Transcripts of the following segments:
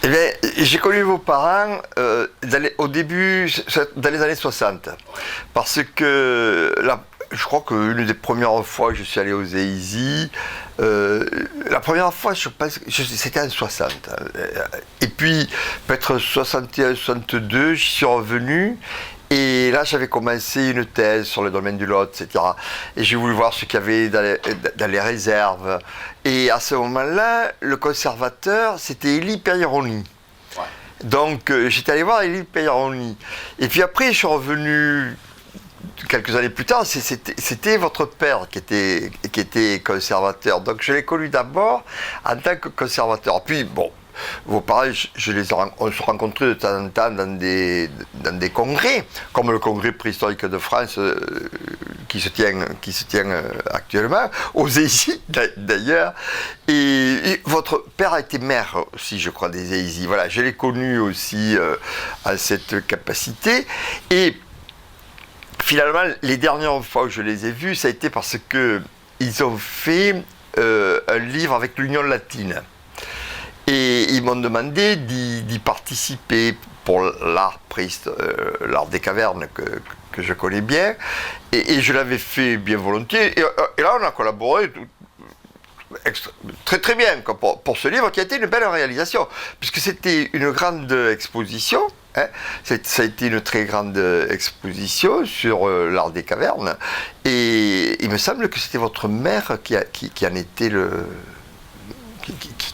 Eh bien, j'ai connu vos parents au début, dans les années 60. Parce que je crois qu'une des premières fois que je suis allé aux EISI, la première fois, je pense, c'était en 60. Et puis, peut-être 61, 62, j'y suis revenu. Et là, j'avais commencé une thèse sur le domaine du Lot, etc. Et j'ai voulu voir ce qu'il y avait dans les réserves. Et à ce moment-là, le conservateur, c'était Élie Peyronny. Ouais. Donc, j'étais allé voir Élie Peyronny. Et puis après, je suis revenu quelques années plus tard. C'était votre père qui était conservateur. Donc, je l'ai connu d'abord en tant que conservateur. Puis, bon. Vos parents, on se rencontrait de temps en temps dans des congrès, comme le congrès préhistorique de France qui se tient actuellement, aux EISI d'ailleurs. Et votre père a été maire aussi, je crois, des EISI. Voilà, je l'ai connu aussi à cette capacité. Et finalement, les dernières fois où je les ai vus, ça a été parce qu'ils ont fait un livre avec l'Union latine. Et ils m'ont demandé d'y participer pour l'art des cavernes que je connais bien. Et je l'avais fait bien volontiers. Et là, on a collaboré très très bien pour ce livre qui a été une belle réalisation. Puisque c'était une grande exposition. Hein, ça a été une très grande exposition sur l'art des cavernes. Et il me semble que c'était votre mère qui en était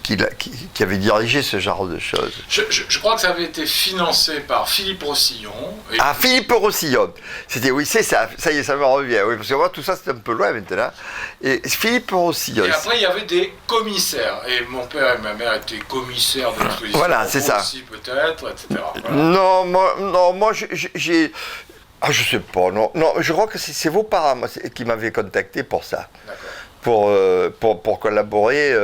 qui avait dirigé ce genre de choses. Je crois que ça avait été financé par Philippe Rossillon. Philippe Rossillon. Oui, c'est ça. Ça y est, ça me revient. Oui, parce que moi, tout ça, c'est un peu loin maintenant. Et Philippe Rossillon. Et après, il y avait des commissaires. Et mon père et ma mère étaient commissaires de l'exposition. Voilà, c'est ça. Aussi, peut-être, etc. Voilà. Non, moi, j'ai... Ah, je sais pas, non, je crois que c'est vos parents qui m'avaient contacté pour ça. D'accord. Pour collaborer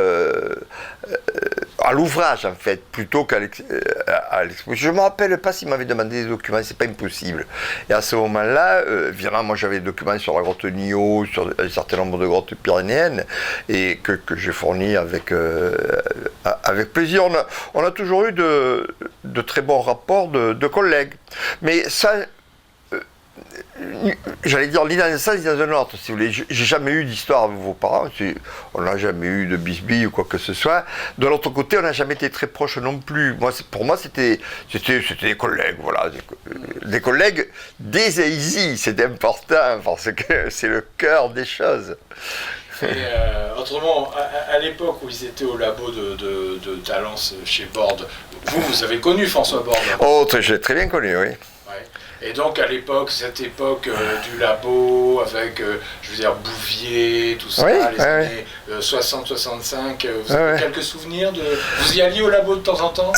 à l'ouvrage, en fait, plutôt qu'à l'exposition. Je ne me rappelle pas s'il m'avait demandé des documents, c'est pas impossible. Et à ce moment-là, évidemment, moi j'avais des documents sur la grotte Nio, sur un certain nombre de grottes pyrénéennes, et que j'ai fournis avec plaisir. On a toujours eu de très bons rapports de collègues. Mais ça... j'allais dire ni dans un sens ni dans un autre, si vous voulez. J'ai jamais eu d'histoire avec vos parents, on n'a jamais eu de bisbille ou quoi que ce soit. De l'autre côté, on n'a jamais été très proches non plus. Pour moi, c'était des collègues, voilà, des collègues des EISI, c'est important parce que c'est le cœur des choses. Et autrement, à l'époque où ils étaient au labo de Talence chez Borde, vous avez connu François Borde? Oh, je l'ai très bien connu, oui. Ouais. Et donc à l'époque, cette époque du labo avec, je veux dire, Bouvier, tout ça, les années 60-65, vous avez quelques souvenirs de... Vous y alliez au labo de temps en temps?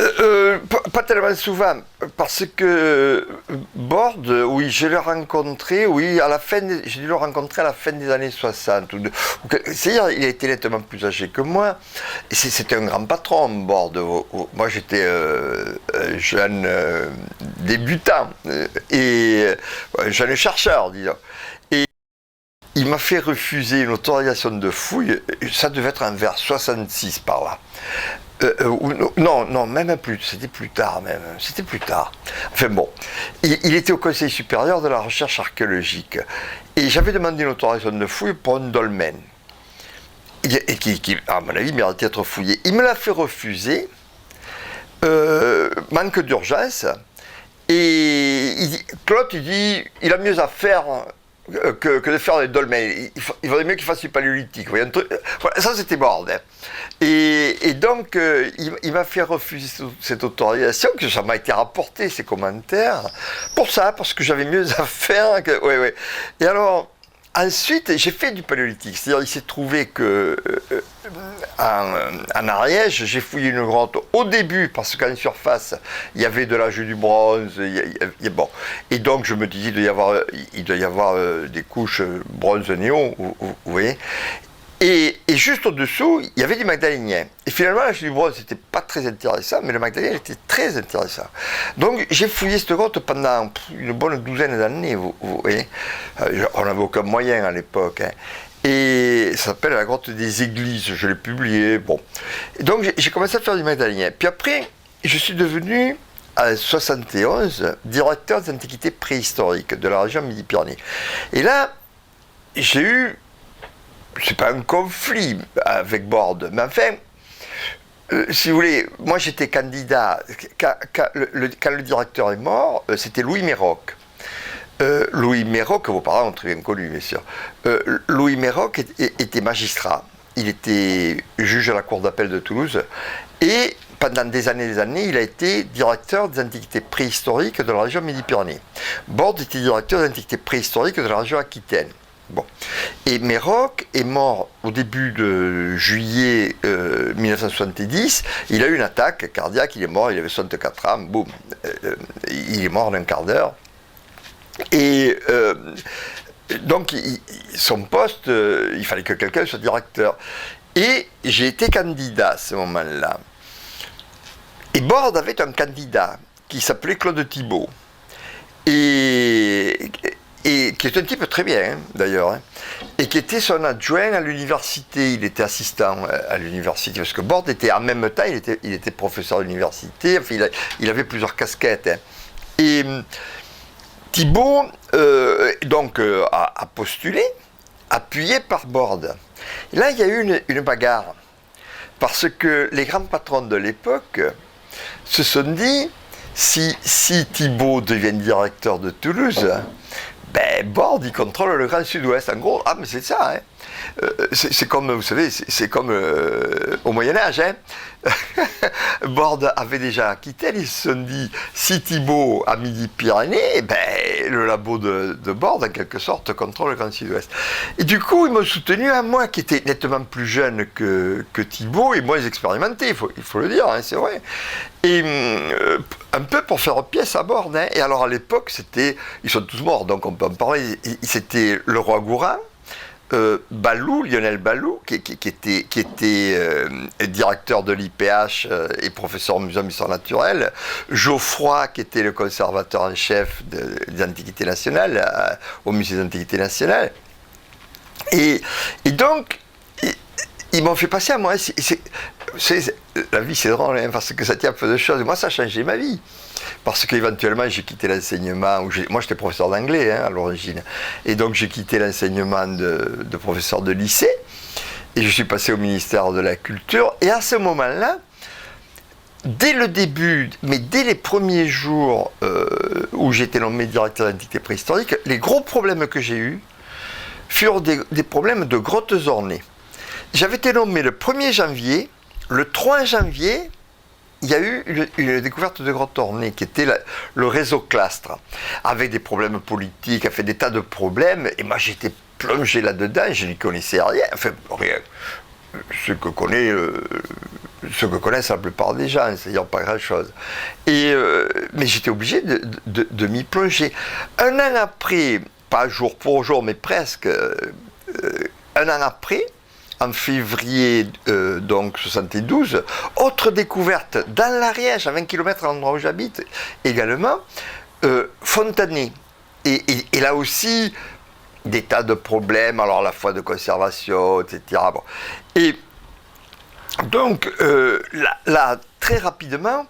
Pas tellement souvent, parce que Borde, oui, je l'ai rencontré, oui, j'ai dû le rencontrer à la fin des années 60. C'est-à-dire, il a été nettement plus âgé que moi. C'était un grand patron, Borde. Moi, j'étais jeune débutant. Et jeune chercheur, disons. Et il m'a fait refuser une autorisation de fouille, ça devait être vers 66 par là. Non, même plus, c'était plus tard. Enfin bon, il était au Conseil supérieur de la recherche archéologique. Et j'avais demandé une autorisation de fouille pour un dolmen. Et qui, à mon avis, méritait d'être fouillé. Il me l'a fait refuser, manque d'urgence. Et Claude, il dit, il a mieux à faire que de faire des dolmens. Il vaudrait mieux qu'il fasse du paléolithique. Voilà, ça, c'était Borde. Et donc, il m'a fait refuser cette autorisation, que ça m'a été rapporté, ces commentaires, parce que j'avais mieux à faire. Ouais. Et alors, ensuite, j'ai fait du paléolithique. C'est-à-dire, il s'est trouvé que... en Ariège, j'ai fouillé une grotte au début parce qu'en surface il y avait de l'âge du bronze, bon. Et donc je me disais il doit y avoir des couches bronze-néon, vous voyez. Et juste au-dessous, il y avait des Magdaléniens. Et finalement, l'âge du bronze, c'était pas très intéressant, mais le Magdalénien était très intéressant. Donc j'ai fouillé cette grotte pendant une bonne douzaine d'années, vous voyez. On n'avait aucun moyen à l'époque. Hein. Et ça s'appelle la grotte des églises, je l'ai publié, bon. Et donc j'ai commencé à faire du Magdalénien. Puis après, je suis devenu, en 71, directeur des antiquités préhistoriques de la région Midi-Pyrénées. Et là, j'ai eu, c'est pas un conflit avec Borde, mais enfin, si vous voulez, moi j'étais candidat, quand le directeur est mort, c'était Louis Méroc. Louis Méroc, que vos parents ont très bien connu, bien sûr. Louis Méroc était magistrat, il était juge à la cour d'appel de Toulouse, et pendant des années, il a été directeur des antiquités préhistoriques de la région Midi-Pyrénées. Borde était directeur des antiquités préhistoriques de la région Aquitaine. Bon. Et Méroc est mort au début de juillet 1970. Il a eu une attaque cardiaque, il est mort, il avait 64 ans, boum, il est mort en un quart d'heure. Et donc, son poste, il fallait que quelqu'un soit directeur. Et j'ai été candidat à ce moment-là. Et Borde avait un candidat qui s'appelait Claude Thibault. Et qui est un type très bien, hein, d'ailleurs, hein, et qui était son adjoint à l'université. Il était assistant à l'université, parce que Borde était, en même temps, il était professeur à l'université, enfin, il avait plusieurs casquettes. Hein. Et Thibault, a postulé, appuyé par Borde. Et là, il y a eu une bagarre, parce que les grands patrons de l'époque se sont dit, si Thibault devient directeur de Toulouse, Borde, il contrôle le Grand Sud-Ouest. En gros, mais c'est ça, hein. C'est comme, vous savez, c'est comme au Moyen-Âge, hein. Borde avait déjà Aquitaine, ils se sont dit, si Thibault a Midi-Pyrénées, le labo de Borde, en quelque sorte, contrôle le Grand Sud-Ouest. Et du coup, ils m'ont soutenu à moi, qui était nettement plus jeune que Thibault, et moins expérimenté, il faut le dire, hein, c'est vrai. Et un peu pour faire pièce à Borde, hein. Et alors à l'époque, ils sont tous morts, donc on peut en parler, c'était le roi Gourand, Balou, Lionel Balou, qui était directeur de l'IPH et professeur au Muséum d'histoire naturelle, Geoffroy, qui était le conservateur en chef des Antiquités nationales, au Musée des Antiquités nationales. Et donc, ils m'ont fait passer à moi. La vie, c'est drôle, hein, parce que ça tient à peu de choses. Moi, ça a changé ma vie. Parce qu'éventuellement, j'ai quitté l'enseignement. Moi, j'étais professeur d'anglais, hein, à l'origine. Et donc, j'ai quitté l'enseignement de professeur de lycée. Et je suis passé au ministère de la Culture. Et à ce moment-là, dès le début, mais dès les premiers jours où j'étais nommé directeur d'antiquité préhistorique, les gros problèmes que j'ai eus furent des problèmes de grottes ornées. J'avais été nommé le 1er janvier. Le 3 janvier, il y a eu une découverte de grottes ornées, qui était le réseau Clastres, avec des problèmes politiques, fait des tas de problèmes, et moi j'étais plongé là-dedans, je n'y connaissais rien, enfin rien, ce que connaissent la plupart des gens, c'est-à-dire pas grand-chose. Mais j'étais obligé de m'y plonger. Un an après, pas jour pour jour, mais presque, un an après, en février 72, autre découverte dans l'Ariège, à 20 km de l'endroit où j'habite, également, Fontanet. Et là aussi, des tas de problèmes, alors à la fois de conservation, etc. Bon. Et donc, là, très rapidement,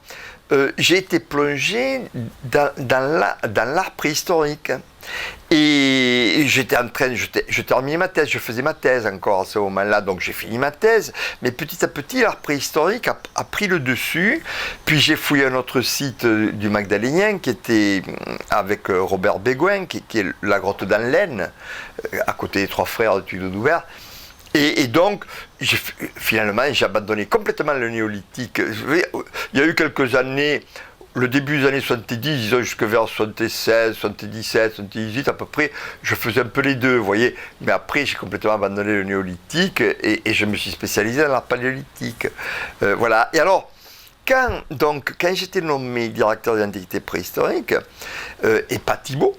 j'ai été plongé dans l'art préhistorique. Et j'étais en train, je terminais ma thèse, je faisais ma thèse encore à ce moment-là, donc j'ai fini ma thèse, mais petit à petit l'art préhistorique a pris le dessus, puis j'ai fouillé un autre site du Magdalénien qui était avec Robert Béguin, qui est la grotte d'Anlaine, à côté des Trois Frères de Tuileau-Douvert. Et donc, finalement, j'ai abandonné complètement le néolithique. Il y a eu quelques années, le début des années 70, disons jusque vers 76, 77, 78 à peu près, je faisais un peu les deux, vous voyez. Mais après, j'ai complètement abandonné le néolithique et je me suis spécialisé dans l'art paléolithique. Voilà. Et alors, quand j'étais nommé directeur des antiquités préhistoriques, et pas Thibault,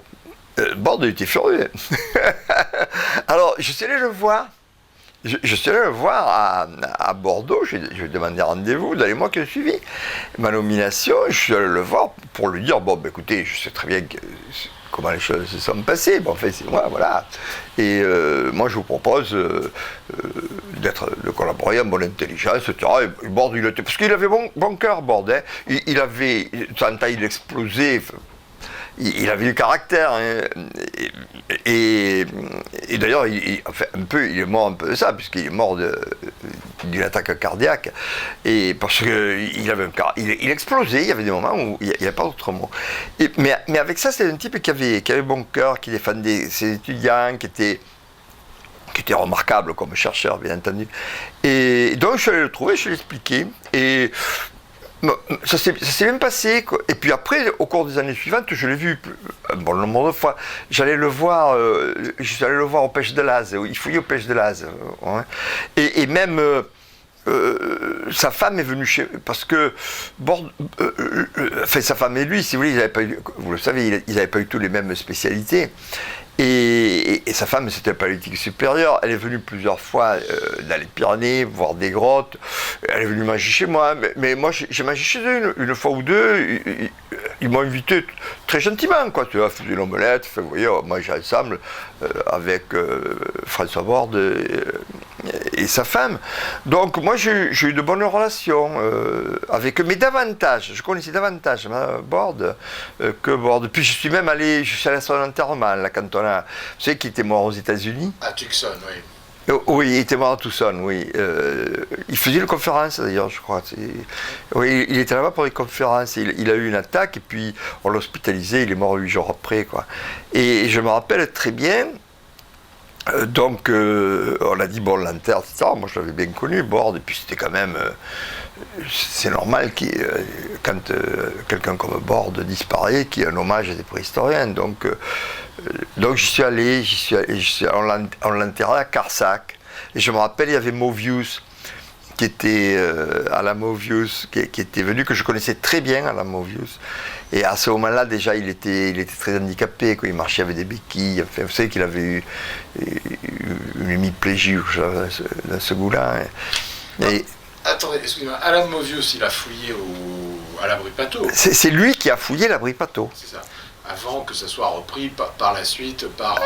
Borde était furieux. Alors, je suis allé le voir. Je suis allé le voir à Bordeaux, je lui ai demandé rendez-vous, dans les mois qui ont suivi ma nomination, je suis allé le voir pour lui dire, bon, écoutez, je sais très bien comment les choses se sont passées. Bon, enfin, c'est moi, voilà. Et moi, je vous propose de collaborer en bonne intelligence, etc. Et Borde, il était, parce qu'il avait bon cœur, Borde. Hein. Il avait, de temps en temps, il explosait. Il avait du caractère, hein. Et d'ailleurs, il est mort un peu de ça, puisqu'il est mort d'une attaque cardiaque, et parce qu'il avait il explosait. Il y avait des moments où il n'y avait pas d'autre mot. Mais avec ça, c'est un type qui avait bon cœur, qui défendait ses étudiants, qui était remarquable comme chercheur, bien entendu. Et donc, je suis allé le trouver, je lui ai expliqué, et ça s'est bien passé, quoi. Et puis après, au cours des années suivantes, je l'ai vu un bon nombre de fois. Je suis allé le voir aux pêches de Laz, il fouillait aux pêches de Laz. Ouais. Et même sa femme est venue parce que sa femme et lui, si vous voulez, vous le savez, ils n'avaient pas eu tous les mêmes spécialités. Et sa femme, c'était un paléolithique supérieur. Elle est venue plusieurs fois dans les Pyrénées, voir des grottes. Elle est venue manger chez moi. Mais moi, j'ai mangé chez eux une fois ou deux. Ils m'ont invité très gentiment, quoi. Tu vois, fait une omelette. Vous voyez, on mangeait ensemble avec François Borde et sa femme. Donc, moi, j'ai eu de bonnes relations avec eux. Mais davantage, je connaissais davantage Borde que Borde. Puis, je suis allé à son enterrement, là, quand vous savez qu'il était mort aux États-Unis. À Tucson, oui. Oui, il était mort à Tucson, oui. Il faisait une conférence, d'ailleurs, je crois. Oui, il était là-bas pour des conférences. Il a eu une attaque, et puis on l'a hospitalisé, il est mort 8 jours après, quoi. Et je me rappelle très bien, donc on a dit, bon, l'enterre, etc. Moi, je l'avais bien connu, Borde, et puis c'était quand même... c'est normal quand quelqu'un comme Borde disparaît, qu'il y ait un hommage à des préhistoriens. Donc j'y suis allé, on l'enterrait à Carsac. Et je me rappelle, il y avait Movius, qui était à la Movius, qui était venu, que je connaissais très bien à la Movius. Et à ce moment-là, déjà, il était très handicapé, quoi. Il marchait avec des béquilles. Enfin, vous savez qu'il avait eu une hémiplégie dans ce goût-là. Et, attendez, excusez-moi, Alan Movius, il a fouillé à l'abri Pateau. C'est lui qui a fouillé l'abri Pateau. C'est ça. Avant que ça soit repris par la suite par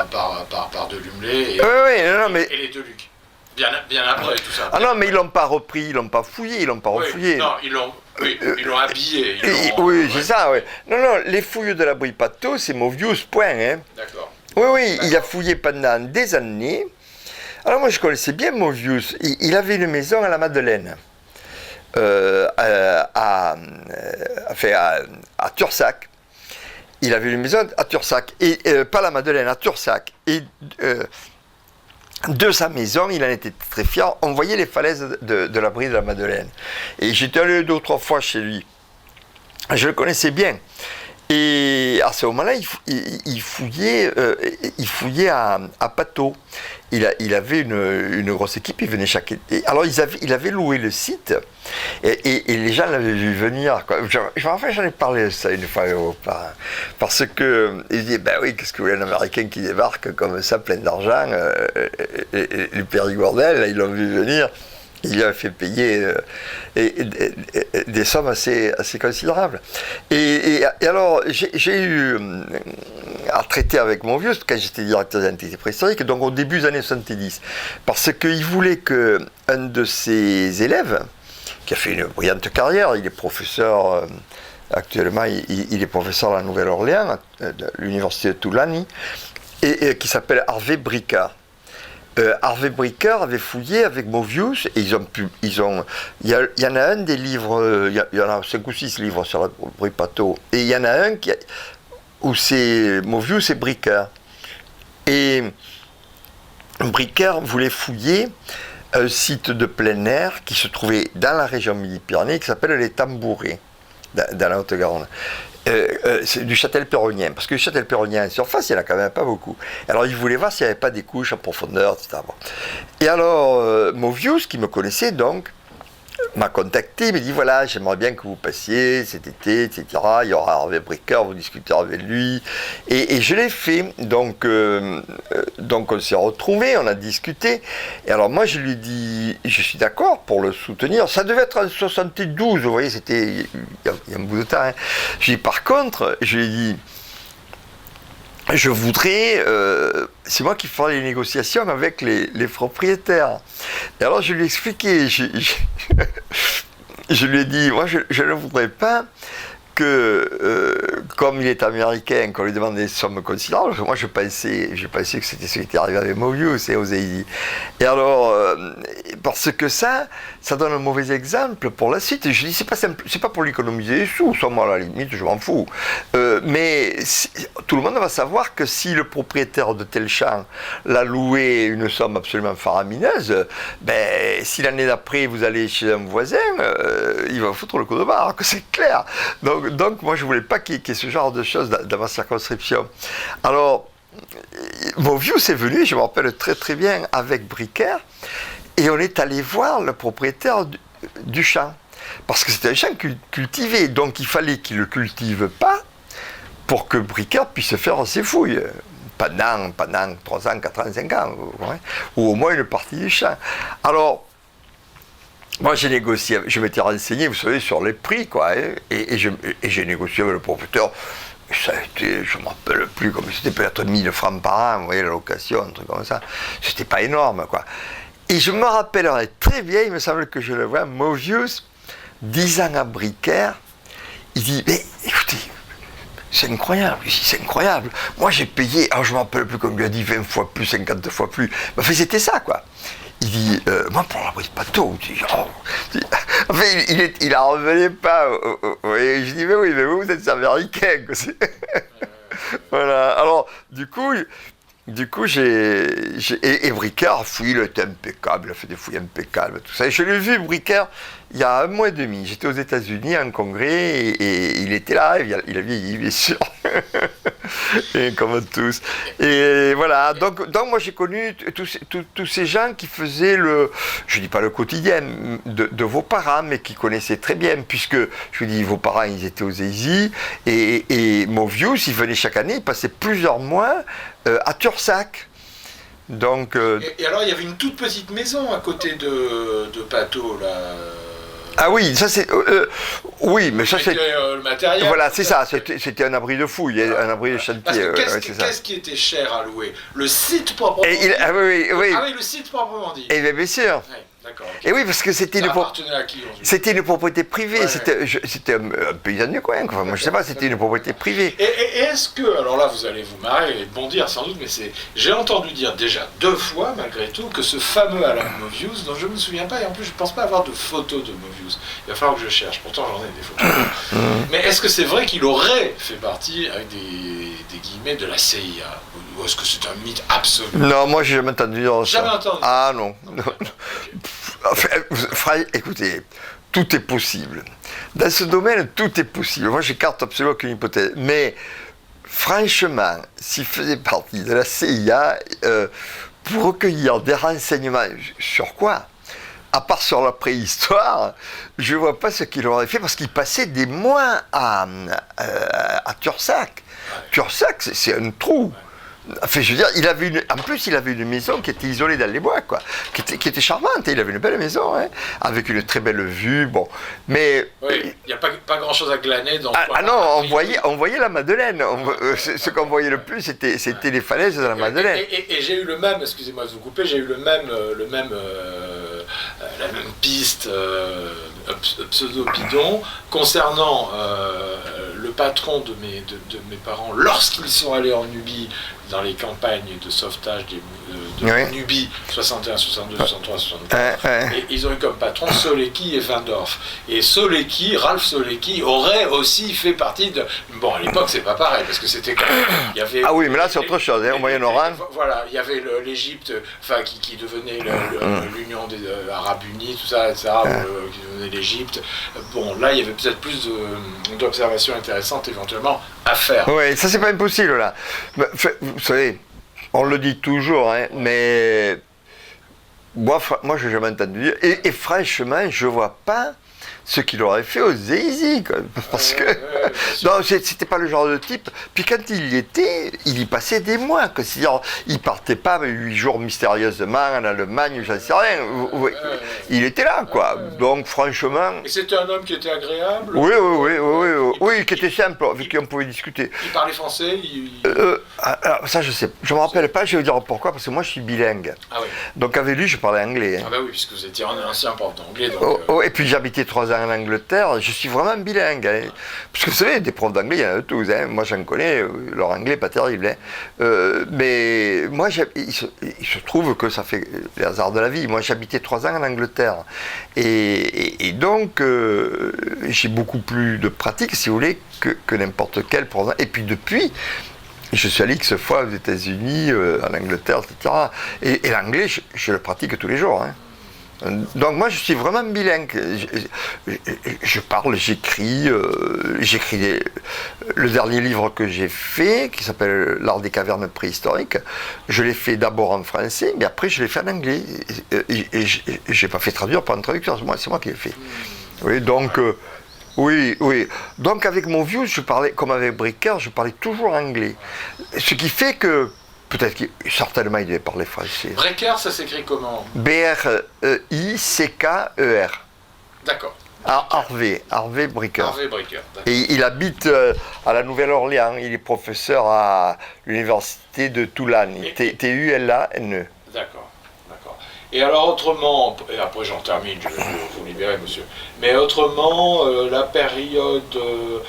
Delumlé et les Deluc. Bien après tout ça. Ah non, mais ils l'ont pas repris, ils l'ont pas fouillé, ils l'ont pas refouillé. Non, ils l'ont habillé. Oui, c'est ça, oui. Non, les fouilles de l'abri Pateau, c'est Movius, point. Hein. D'accord. Oui, D'accord. Il a fouillé pendant des années. Alors moi, je connaissais bien Movius. Il avait une maison à la Madeleine. À Tursac. Il avait une maison à Tursac, et pas la Madeleine, à Tursac. Et de sa maison, il en était très fier. On voyait les falaises de l'abri de la Madeleine. Et j'étais allé 2 ou 3 fois chez lui. Je le connaissais bien. Et à ce moment-là, il fouillait à Pateau. Il avait une grosse équipe, il venait chaque été. Alors il avait loué le site, et les gens l'avaient vu venir, quoi. J'en ai parlé de ça une fois aux parents. Parce que ils disaient, ben oui, qu'est-ce que vous voulez, un Américain qui débarque comme ça, plein d'argent, le Périgourdel, là, ils l'ont vu venir. Il lui a fait payer des sommes assez considérables. Et alors, j'ai eu à traiter avec Movius quand j'étais directeur des entités préhistoriques, donc au début des années 70, parce qu'il voulait qu'un de ses élèves, qui a fait une brillante carrière, il est professeur, actuellement il est professeur à la Nouvelle-Orléans, de l'université de Tulane, et qui s'appelle Harvey Bricard. Harvey Bricard avait fouillé avec Movius, et il y en a un des livres, il y en a 5 ou 6 livres sur l'abri Pateau, et il y en a un où c'est Movius et Bricard. Et Bricard voulait fouiller un site de plein air qui se trouvait dans la région Midi-Pyrénées, qui s'appelle les Tambourets, dans la Haute-Garonne. C'est du châtel-péronien, parce que le châtel-péronien en surface, il n'y en a quand même pas beaucoup. Alors il voulait voir s'il n'y avait pas des couches en profondeur, etc. Et alors, Movius, qui me connaissait donc, m'a contacté, m'a dit, voilà, j'aimerais bien que vous passiez cet été, etc. Il y aura Harvey Bricard, vous discuterez avec lui. Et je l'ai fait, donc on s'est retrouvés, on a discuté. Et alors moi, je lui ai dit, je suis d'accord pour le soutenir. Ça devait être en 72, vous voyez, c'était il y a un bout de temps. Hein. Je lui ai dit, par contre, je lui ai dit, je voudrais, c'est moi qui ferai les négociations avec les propriétaires. Et alors je lui ai expliqué, je lui ai dit, moi je ne voudrais pas que, comme il est américain, qu'on lui demande des sommes considérables, moi je pensais que c'était ce qui était arrivé avec Mobius et Oséizi. Et alors, parce que ça donne un mauvais exemple pour la suite. Et je dis, c'est pas pour l'économiser des sous, ça moi à la limite, je m'en fous. Mais tout le monde va savoir que si le propriétaire de tel champ l'a loué une somme absolument faramineuse, ben, si l'année d'après vous allez chez un voisin, il va foutre le coup de barre, que c'est clair. Donc moi je voulais pas qu'il y ait ce genre de choses dans ma circonscription. Alors, Mobius est venu, je me rappelle très très bien, avec Bricaire, et on est allé voir le propriétaire du champ. Parce que c'était un champ cultivé, donc il fallait qu'il ne le cultive pas pour que Bricaire puisse faire ses fouilles. Pendant 3 ans, 4 ans, 5 ans, ou au moins une partie du champ. Alors, moi, j'ai négocié, je m'étais renseigné, vous savez, sur les prix, quoi, et j'ai négocié avec le propriétaire. Ça a été, je ne me rappelle plus, comme c'était peut-être 1000 francs par an, vous voyez, la location, un truc comme ça. C'était pas énorme, quoi. Et je me rappellerai très bien, il me semble que je le vois, Mobius, 10 ans à Bricaire, il dit, mais écoutez, c'est incroyable, ici, c'est incroyable. Moi, j'ai payé, alors je ne me rappelle plus, comme il a dit, 20 fois plus, 50 fois plus. Enfin, c'était ça, quoi. Il dit, moi pour l'abri de bateau, enfin, il en revenait pas. Et je dis, mais oui, mais vous êtes américain. Voilà, alors du coup et Bricaire, il était impeccable, il a fait des fouilles impeccables, tout ça. Et je l'ai vu, Bricaire, il y a 1 mois et demi. J'étais aux États-Unis en congrès et il était là, il a vieilli, bien sûr. Et comme tous. Et voilà, donc moi j'ai connu tous ces gens qui faisaient je dis pas le quotidien de vos parents, mais qui connaissaient très bien, puisque, je vous dis, vos parents, ils étaient aux Ézy, et Mobius, il venait chaque année, il passait plusieurs mois à Tursac. Donc, et alors, il y avait une toute petite maison à côté de Pato, là. Ah oui, ça c'est... oui, mais ça c'est... le matériel. Voilà, c'est ça, c'était un abri de fouille, un abri de chantier. Qu'est-ce qui était cher à louer? Le site proprement dit. Ah oui, le site proprement dit. Et bien sûr. Ouais, d'accord. Et oui, parce que c'était une propriété privée, ouais, c'était un paysan du coin, enfin, moi je sais pas, c'était une propriété privée. Et est-ce que, alors là vous allez vous marrer et bondir sans doute, mais j'ai entendu dire déjà 2 fois malgré tout que ce fameux Alan Mobius, dont je ne me souviens pas, et en plus je ne pense pas avoir de photos de Mobius, il va falloir que je cherche, pourtant j'en ai des photos. Mais est-ce que c'est vrai qu'il aurait fait partie, avec des guillemets, de la CIA? Ou est-ce que c'est un mythe absolu? Non, moi j'ai jamais entendu dire ça. Jamais entendu? Ah non. Enfin, écoutez, tout est possible. Dans ce domaine, tout est possible. Moi, j'écarte absolument aucune hypothèse. Mais, franchement, s'il faisait partie de la CIA, pour recueillir des renseignements sur quoi? À part sur la préhistoire, je ne vois pas ce qu'il aurait fait, parce qu'il passait des mois à Tursac. Tursac, c'est un trou. Enfin, je veux dire, en plus, il avait une maison qui était isolée dans les bois, quoi, qui était charmante. Il avait une belle maison, hein, avec une très belle vue. Bon, mais oui, il n'y a pas grand-chose à glaner dans. Non, on voyait la Madeleine. Ce qu'on voyait le plus, c'était les falaises de la Madeleine. Et j'ai eu le même, excusez-moi de vous couper, j'ai eu la même piste pseudo-bidon concernant le patron de mes parents lorsqu'ils sont allés en Nubie dans les campagnes de sauvetage de Nubie 61, 62, 63, 64. Et ils ont eu comme patron Solecki et Vandorf. Et Ralph Solecki aurait aussi fait partie de... Bon, à l'époque, c'est pas pareil, parce que c'était quand même... Il y avait, ah oui, mais là, c'est autre chose, hein, au Moyen-Orient. Voilà, il y avait l'Égypte, enfin, qui devenait l'Union des Arabes Unis, tout ça, etc., qui devenait l'Égypte. Bon, là, il y avait peut-être plus d'observations intéressantes, éventuellement, à faire. Oui, ça, c'est pas impossible, là. Vous savez, on le dit toujours, hein, mais moi je n'ai jamais entendu dire. Et franchement, je ne vois pas ce qu'il aurait fait aux Ézy, parce que non, c'était pas le genre de type. Puis quand il y était, il y passait des mois. C'est-à-dire, il partait pas 8 jours mystérieusement en Allemagne, j'en sais rien. Il était là, quoi. Donc franchement. Et c'était un homme qui était agréable. Oui, oui, qui était simple, avec qui on pouvait discuter. Il parlait français alors, ça, je sais. Je ne me rappelle pas, je vais vous dire pourquoi, parce que moi, je suis bilingue. Ah oui. Donc, avec lui, je parlais anglais. Ah bah oui, puisque vous étiez un ancien prof d'anglais. Et puis, j'habitais 3 ans en Angleterre, je suis vraiment bilingue. Hein. Parce que vous savez, des profs d'anglais, il y en a de tous. Hein. Moi, j'en connais, leur anglais n'est pas terrible. Hein. Mais moi, il se trouve que ça fait les hasards de la vie. Moi, j'habitais 3 ans en Angleterre. Et donc, j'ai beaucoup plus de pratique, si vous voulez, que n'importe quel prof. Et puis, depuis, je suis allé X fois aux États-Unis, en Angleterre, etc. Et l'anglais, je le pratique tous les jours. Hein. Donc moi je suis vraiment bilingue, je parle, j'écris, le dernier livre que j'ai fait, qui s'appelle L'art des cavernes préhistoriques, je l'ai fait d'abord en français, mais après je l'ai fait en anglais, et je n'ai pas fait traduire par un traducteur, c'est moi qui l'ai fait. Oui, donc, oui. Donc avec mon vieux, je parlais, comme avec Bricker, je parlais toujours anglais, ce qui fait que peut-être certainement il devait parler français. Brecker, ça s'écrit comment? B-R-I-C-K-E-R. D'accord. Harvey Bricker. Harvey Bricker. Et il habite à la Nouvelle-Orléans. Il est professeur à l'université de Tulane. T-U-L-A-N-E. D'accord. Et alors autrement, et après j'en termine, je vais vous libérer monsieur, mais autrement, la période...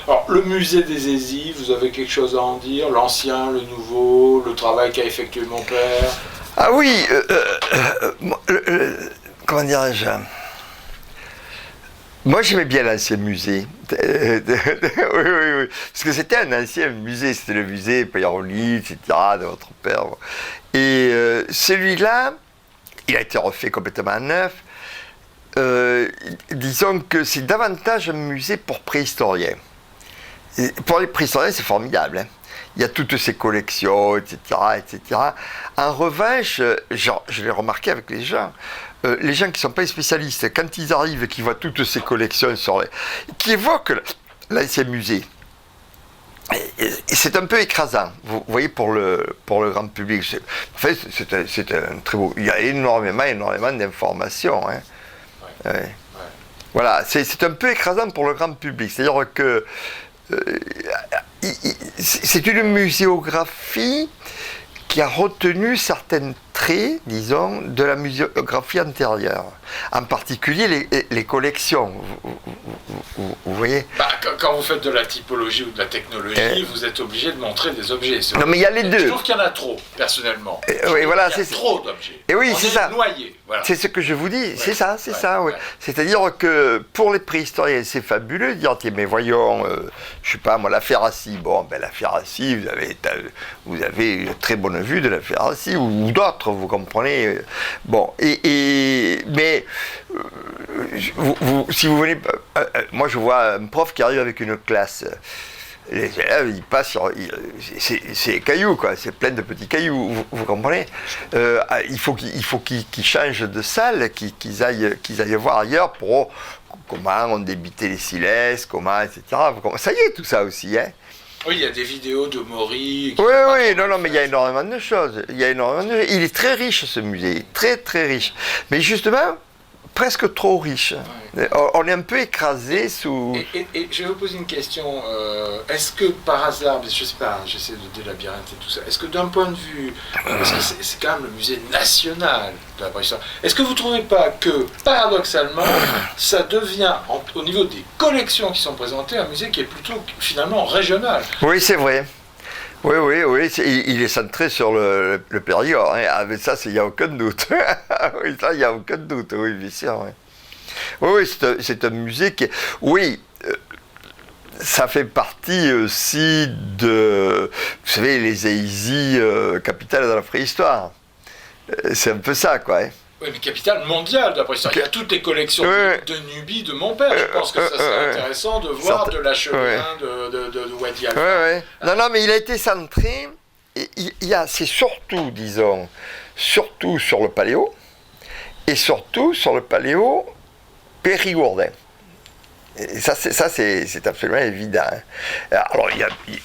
alors le musée des Aisies, vous avez quelque chose à en dire? L'ancien, le nouveau, le travail qu'a effectué mon père? Ah oui, comment dirais-je? Moi j'aimais bien l'ancien musée. Oui. Parce que c'était un ancien musée, c'était le musée Pagliaroli, etc., de votre père. Et celui-là, il a été refait complètement neuf. Disons que c'est davantage un musée pour préhistoriens. Et pour les préhistoriens, c'est formidable. Hein. Il y a toutes ces collections, etc., etc. En revanche, je l'ai remarqué avec les gens qui ne sont pas spécialistes, quand ils arrivent et qu'ils voient toutes ces collections qui évoquent l'ancien musée, c'est un peu écrasant, vous voyez, pour le grand public. En fait, c'est un très beau... Il y a énormément d'informations. Hein. Ouais. Voilà, c'est un peu écrasant pour le grand public. C'est-à-dire que c'est une muséographie qui a retenu certains traits, disons, de la muséographie antérieure. En particulier les collections, vous voyez. Quand vous faites de la typologie ou de la technologie, vous êtes obligé de montrer des objets. Non, mais il y a les deux. Je trouve qu'il y en a trop, personnellement. Oui, voilà, il y a trop d'objets. Et oui, c'est ça. Noyé. Voilà. C'est ce que je vous dis, c'est ça. Oui. C'est-à-dire que pour les préhistoriens, c'est fabuleux de dire, tiens, mais voyons, je sais pas, moi, la Ferracie. Bon, ben la Ferracie, vous avez une très bonne vue de la Ferracie, ou d'autres, vous comprenez. Bon, mais si vous venez, moi je vois un prof qui arrive avec une classe. Les élèves, ils passent c'est cailloux, quoi, c'est plein de petits cailloux, vous comprenez. Il faut qu'ils changent de salle, qu'ils aillent voir ailleurs pour comment on débitait les silex, comment, etc. Ça y est, tout ça aussi, hein. Oui, il y a des vidéos de Maury. Oui, non, mais il y a énormément de choses. Il est très riche, ce musée, très, très riche. Mais justement, presque trop riche. Ouais. On est un peu écrasé sous... Et je vais vous poser une question. Est-ce que par hasard, je ne sais pas, j'essaie de délabyrinther tout ça, est-ce que d'un point de vue, parce que c'est quand même le musée national de la préhistoire, est-ce que vous ne trouvez pas que, paradoxalement, ça devient, au niveau des collections qui sont présentées, un musée qui est plutôt finalement régional? Oui, c'est vrai. Oui, il est centré sur le Périgord, hein. Avec ça, il n'y a aucun doute. Oui, ça, il n'y a aucun doute, oui, bien sûr. Oui, c'est un musée qui... Oui, ça fait partie aussi de... Vous savez, les Aisies, capitale de la préhistoire. C'est un peu ça, quoi. Hein. Oui, mais capitale mondiale de la préhistoire. Il y a toutes les collections de Nubie de mon père. Je pense que ça serait intéressant de voir de l'achemin de Wadi Alpha. Non, mais il a été centré. C'est surtout, disons, sur le paléo et surtout sur le paléo périgourdin. Et ça, c'est absolument évident. Alors, il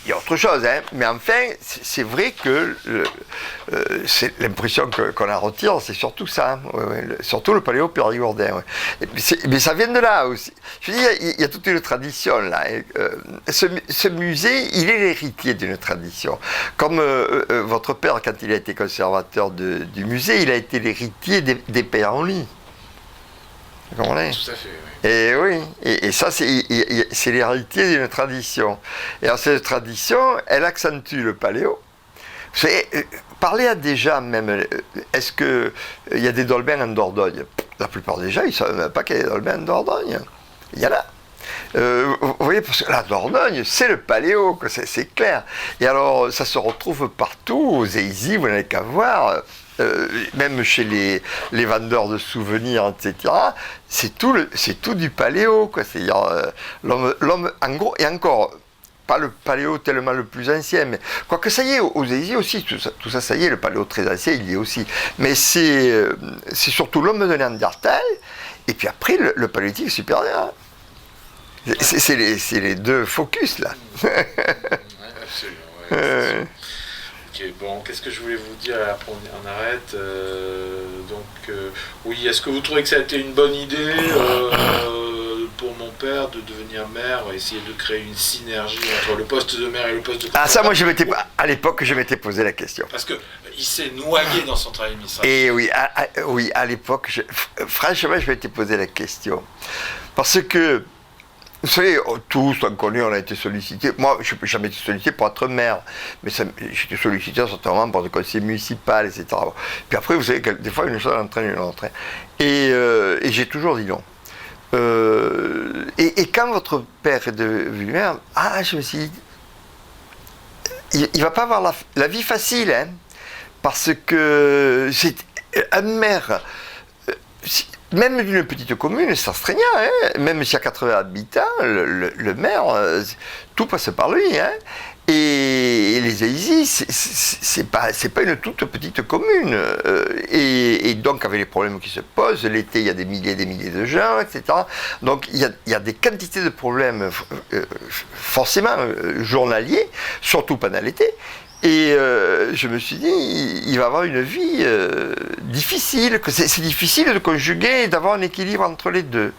y a autre chose, hein, mais enfin, c'est vrai que c'est l'impression qu'on en retire, c'est surtout ça, surtout le paléo périgourdin. Mais ça vient de là aussi. Je veux dire, il y a toute une tradition là. Ce musée, il est l'héritier d'une tradition. Comme votre père, quand il a été conservateur du musée, il a été l'héritier des Payenlit. Vous comprenez ? Tout à fait, oui. Et oui, et ça, c'est l'héritier d'une tradition. Et alors, cette tradition, elle accentue le paléo. Vous savez, parler à des gens même, est-ce qu'il y a des dolmens en Dordogne ? La plupart des gens, ils ne savent même pas qu'il y a des dolmens en Dordogne. Il y en a. Vous voyez, parce que la Dordogne, c'est le paléo, c'est clair. Et alors, ça se retrouve partout, aux Eisy, vous n'avez qu'à voir. Même chez les vendeurs de souvenirs, etc., c'est tout du paléo, quoi. C'est-à-dire, l'homme, en gros, et encore, pas le paléo tellement le plus ancien, mais quoique ça y est, aux Aisies aussi, tout ça, ça y est, le paléo très ancien, il y est aussi. Mais c'est surtout l'homme de Néandertal, et puis après, le paléolithique supérieur. C'est les deux focus, là. Ouais, absolument, ouais, ok, bon, qu'est-ce que je voulais vous dire, après on arrête, oui, est-ce que vous trouvez que ça a été une bonne idée pour mon père de devenir maire, essayer de créer une synergie entre le poste de maire et le poste de... Ah ça, moi, à l'époque, je m'étais posé la question. Parce qu'il s'est noyé dans son travail administratif. Et oui, à l'époque, franchement, je m'étais posé la question. Parce que, vous savez, tous, on connaît, on a été sollicités. Moi, je n'ai jamais été sollicité pour être maire, mais j'ai été sollicité à certains moments pour le conseil municipal, etc. Puis après, vous savez, des fois, une chose entraîne une autre. Et j'ai toujours dit non. Et quand votre père est devenu maire, je me suis dit, il ne va pas avoir la vie facile, hein, parce que c'est un maire... Même d'une petite commune, c'est astreignant, hein. Même s'il y a 80 habitants, le maire, tout passe par lui. Hein. Et les Aisies, c'est pas une toute petite commune. Et donc, avec les problèmes qui se posent, l'été, il y a des milliers de gens, etc. Donc, il y a des quantités de problèmes, forcément journaliers, surtout pendant l'été. Et je me suis dit, il va avoir une vie difficile, que c'est difficile de conjuguer et d'avoir un équilibre entre les deux.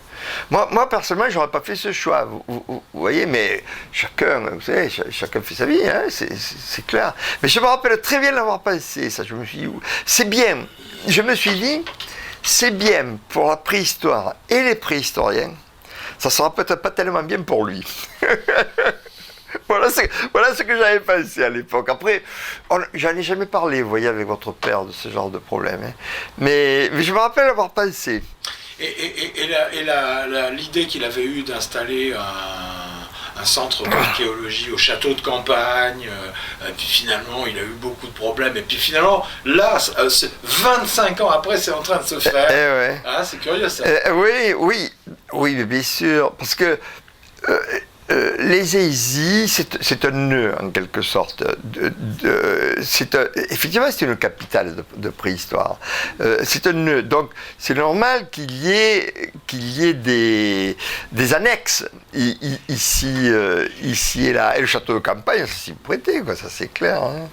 Moi personnellement, j'aurais pas fait ce choix, vous voyez, mais chacun, vous savez, chacun fait sa vie, hein, c'est clair. Mais je me rappelle très bien l'avoir pensé, ça, je me suis dit, c'est bien, je me suis dit, c'est bien pour la préhistoire et les préhistoriens, ça sera peut-être pas tellement bien pour lui. Voilà ce que j'avais pensé à l'époque. Après, j'en ai jamais parlé, vous voyez, avec votre père de ce genre de problème. Hein. Mais je me rappelle avoir pensé. Et l'idée qu'il avait eue d'installer un centre d'archéologie au château de campagne, et puis finalement il a eu beaucoup de problèmes, et puis finalement là, 25 ans après, c'est en train de se faire. Ouais. Ah, c'est curieux ça. Oui, mais bien sûr, parce que les Aisies, c'est un nœud en quelque sorte. Effectivement, c'est une capitale de préhistoire. C'est un nœud. Donc, c'est normal qu'il y ait des annexes ici et là. Et le château de campagne, ça s'y prêtait, quoi, ça c'est clair. Hein.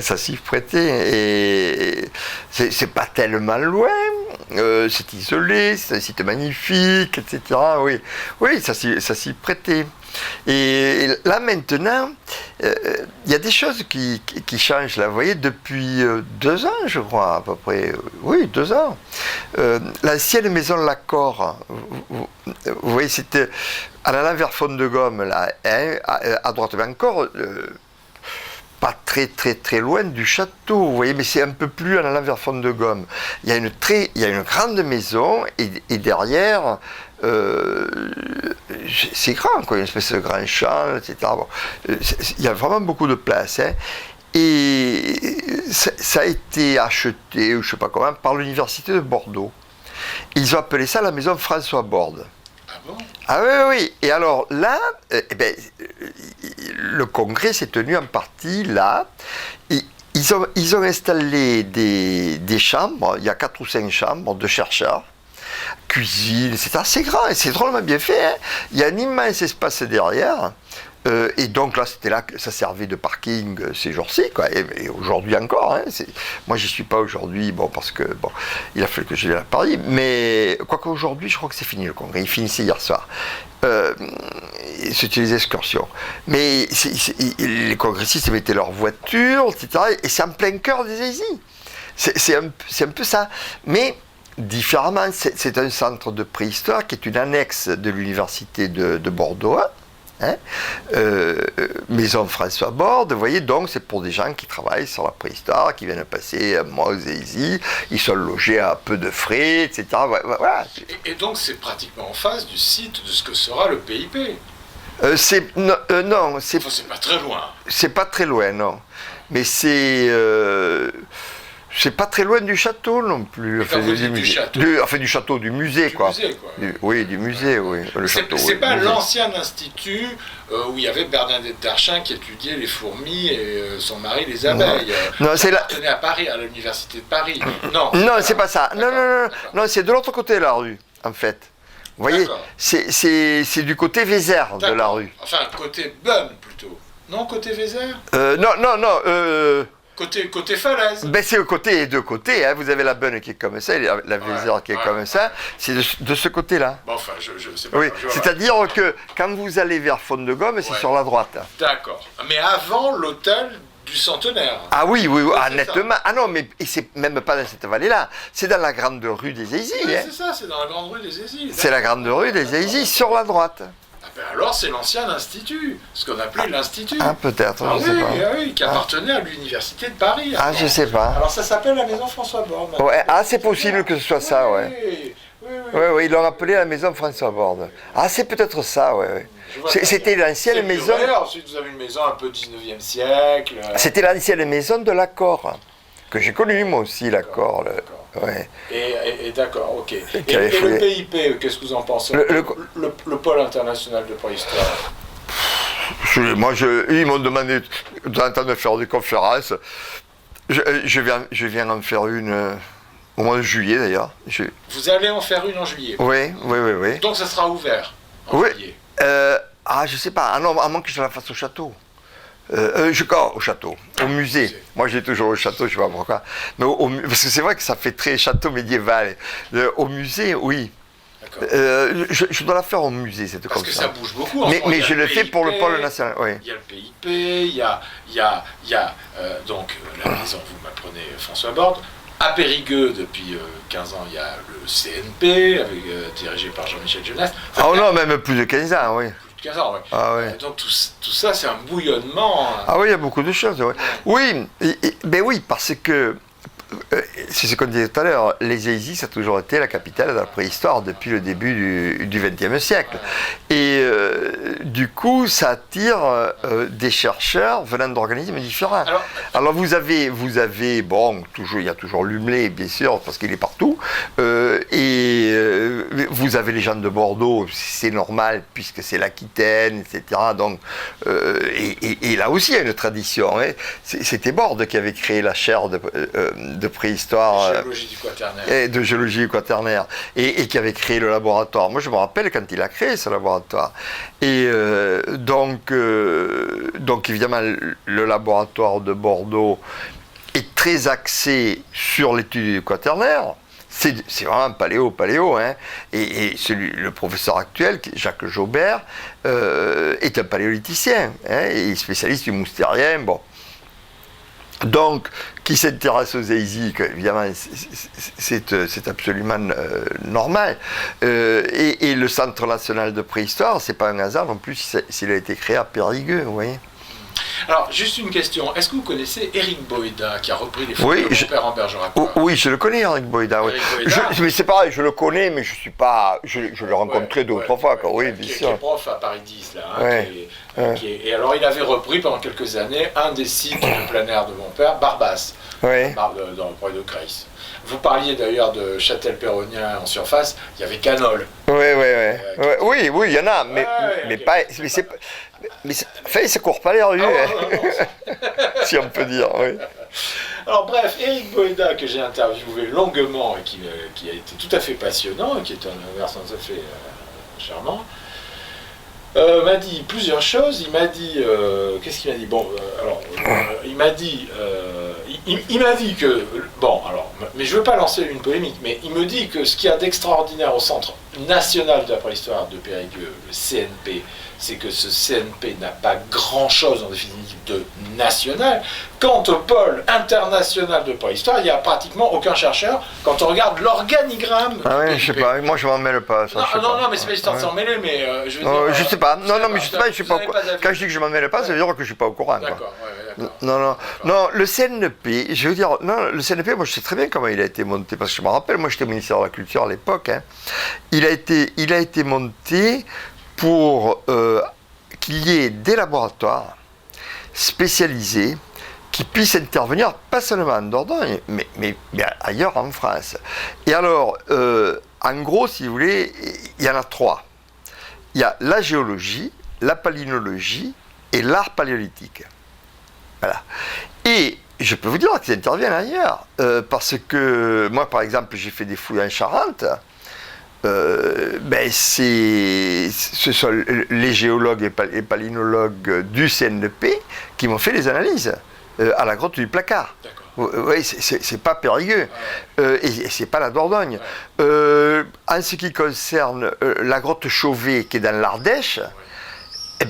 Ça s'y prêtait. Et c'est pas tellement loin. C'est isolé, c'est un site magnifique, etc. Oui, ça s'y prêtait. Et là maintenant, il y a des choses qui changent là. Vous voyez, depuis 2 ans, je crois, à peu près. Oui, 2 ans. L'ancienne maison Lacor, vous voyez, c'était en allant vers Font-de-Gaume, là, hein, à droite, mais encore... pas très loin du château, vous voyez, mais c'est un peu plus en allant vers Font-de-Gaume. Il y a une grande maison et derrière, c'est grand, quoi, une espèce de grand champ, etc. Bon, il y a vraiment beaucoup de place. Hein. Et ça a été acheté, ou je ne sais pas comment, par l'université de Bordeaux. Ils ont appelé ça la maison François Borde. Ah bon ? Ah oui. Et alors là, le congrès s'est tenu en partie là. Ils ont installé des chambres, il y a 4 ou 5 chambres de chercheurs. cuisine, c'est assez grand et c'est drôlement bien fait. Hein. Il y a un immense espace derrière. Et donc là, c'était là que ça servait de parking ces jours-ci, quoi. Et aujourd'hui encore. Hein, moi, j'y suis pas aujourd'hui, bon, parce que bon, il a fallu que je vienne à Paris. Mais quoi qu'aujourd'hui, je crois que c'est fini le congrès. Il finissait hier soir. C'était les excursions. Mais les congressistes mettaient leur voiture, etc. Et c'est en plein cœur des Aisies. C'est un peu ça. Mais différemment, c'est un centre de préhistoire qui est une annexe de l'université de Bordeaux. Hein, Maison François Borde, vous voyez, donc c'est pour des gens qui travaillent sur la préhistoire, qui viennent passer un mois aux Aisies, ils sont logés à peu de frais, etc. Voilà. Et donc c'est pratiquement en face du site de ce que sera le PIP. Non, c'est pas très loin. C'est pas très loin, non. Mais c'est pas très loin du château non plus. Du château, du musée, quoi. Musée, quoi. Du musée, oui. Le château. C'est pas l'ancien institut où il y avait Bernadette Darchin qui étudiait les fourmis et son mari les abeilles. Non, c'est là. Tenait à Paris, à l'université de Paris. Non, c'est pas ça. Non, c'est de l'autre côté de la rue, en fait. Vous voyez, c'est du côté Vézère de la rue. Enfin, côté Bonne plutôt. Non, côté Vézère Non. Côté falaise. Ben c'est côté deux côtés. Hein. Vous avez la Bonne qui est comme ça, et la Vézère qui est comme ça. C'est de ce côté-là. Bon, enfin, je sais pas. Oui, c'est-à-dire que quand vous allez vers Font-de-Gaume, c'est sur la droite. D'accord. Mais avant l'hôtel du Centenaire. Ah oui, nettement. Ah non, mais c'est même pas dans cette vallée-là. C'est dans la grande rue des Aisies. Oui, c'est ça, c'est dans la grande rue des Aisies. C'est la grande rue des Aisies, sur la droite. Alors c'est l'ancien institut, ce qu'on appelait l'institut. Ah peut-être, je sais pas. Oui, qui appartenait à l'université de Paris. Ah je sais pas. Alors ça s'appelle la maison François Borde. Ouais, c'est possible que ce soit ça, ouais. Oui, ils l'ont appelé la maison François Borde. Ah c'est peut-être ça, ouais. C'était l'ancienne maison. Ensuite vous avez une maison un peu 19e siècle. C'était l'ancienne maison de l'Accord, que j'ai connue moi aussi, l'Accord. Ouais. Et d'accord, ok. Et le PIP, qu'est-ce que vous en pensez le pôle international de préhistoire. Ils m'ont demandé de temps en temps de faire des conférences. Je viens en faire une au mois de juillet d'ailleurs. Vous allez en faire une en juillet? Oui. Donc ça sera ouvert en juillet? Je sais pas. Ah non, à moins que je la fasse au château. Au château, au musée. Moi j'ai toujours au château, je sais pas pourquoi. Mais parce que c'est vrai que ça fait très château médiéval. Au musée, oui. Je dois la faire au musée, cette conférence. Parce que ça bouge beaucoup. Mais je le fais pour le pôle national. Oui. Il y a le PIP, il y a donc la maison, vous m'apprenez François Borde. À Périgueux, depuis 15 ans, il y a le CNP, dirigé par Jean-Michel Jeunesse. Non, même plus de 15 ans, oui. 15 ans, oui. Donc tout ça, c'est un bouillonnement. Ah oui, il y a beaucoup de choses. Oui, oui, parce que, c'est ce qu'on disait tout à l'heure, les Aisies, ça a toujours été la capitale de la préhistoire depuis le début du XXe siècle. Et du coup, ça attire des chercheurs venant d'organismes différents. Alors vous avez il y a toujours Lumley, bien sûr, parce qu'il est partout. Vous avez les gens de Bordeaux, c'est normal, puisque c'est l'Aquitaine, etc. Donc, et là aussi, il y a une tradition. Hein. C'était Borde qui avait créé la chaire de préhistoire. De géologie du Quaternaire. Et qui avait créé le laboratoire. Moi, je me rappelle quand il a créé ce laboratoire. Et donc, évidemment, le laboratoire de Bordeaux est très axé sur l'étude du Quaternaire. C'est vraiment paléo, hein. Et le professeur actuel, Jacques Jaubert, est un paléolithicien, hein, et spécialiste du moustérien, bon. Donc, qui s'intéresse aux Aisies, évidemment, c'est absolument normal. Et le Centre national de préhistoire, c'est pas un hasard non plus s'il a été créé à Périgueux, vous voyez. Alors, juste une question. Est-ce que vous connaissez Éric Boïda, qui a repris les photos de mon père en Bergerac? Oui, je le connais, Éric Boïda. Oui. Mais c'est pareil, je le connais, mais je suis pas. Je l'ai rencontré deux ou trois fois, quoi. Oui, bien sûr. Qui est prof à Paris 10, là. Hein, et alors, il avait repris pendant quelques années un des sites de plein air de mon père, Barbas, dans le projet de Creil. Vous parliez d'ailleurs de Châtel-Péronnien en surface, il y avait Canol. Oui, il y en a, mais pas. Mais ça court pas les rues, si on peut dire. Oui. Alors bref, Éric Boéda, que j'ai interviewé longuement et qui a été tout à fait passionnant, et qui est un garçon tout à fait charmant, m'a dit plusieurs choses. Il m'a dit, qu'est-ce qu'il m'a dit? Bon, il m'a dit, il m'a dit que, bon, alors, mais je ne veux pas lancer une polémique, mais il me dit que ce qu'il y a d'extraordinaire au Centre national de la préhistoire de Périgueux, le CNP, c'est que ce CNP n'a pas grand-chose en définitive de national. Quant au pôle international de préhistoire, il n'y a pratiquement aucun chercheur. Quand on regarde l'organigramme... Ah oui, je sais pas, moi je m'en mêle pas. Ça, non, mais c'est pas histoire de s'en mêler, mais je veux dire... je sais pas, mais je sais pas, quand je dis que je m'en mêle pas, ça veut dire que je suis pas au courant. D'accord, Non, le CNP, je veux dire, le CNP, moi je sais très bien comment il a été monté, parce que je me rappelle, moi j'étais au ministère de la Culture à l'époque, il a été monté pour qu'il y ait des laboratoires spécialisés qui puissent intervenir, pas seulement en Dordogne, mais ailleurs en France. Et alors, en gros, si vous voulez, il y en a 3. Il y a la géologie, la palynologie et l'art paléolithique. Voilà. Et je peux vous dire qu'ils interviennent ailleurs, parce que moi, par exemple, j'ai fait des fouilles en Charente. Ce sont les géologues et palynologues du CNP qui m'ont fait les analyses à la grotte du Placard. Oui, c'est pas Périgueux, et c'est pas la Dordogne. En ce qui concerne la grotte Chauvet qui est dans l'Ardèche,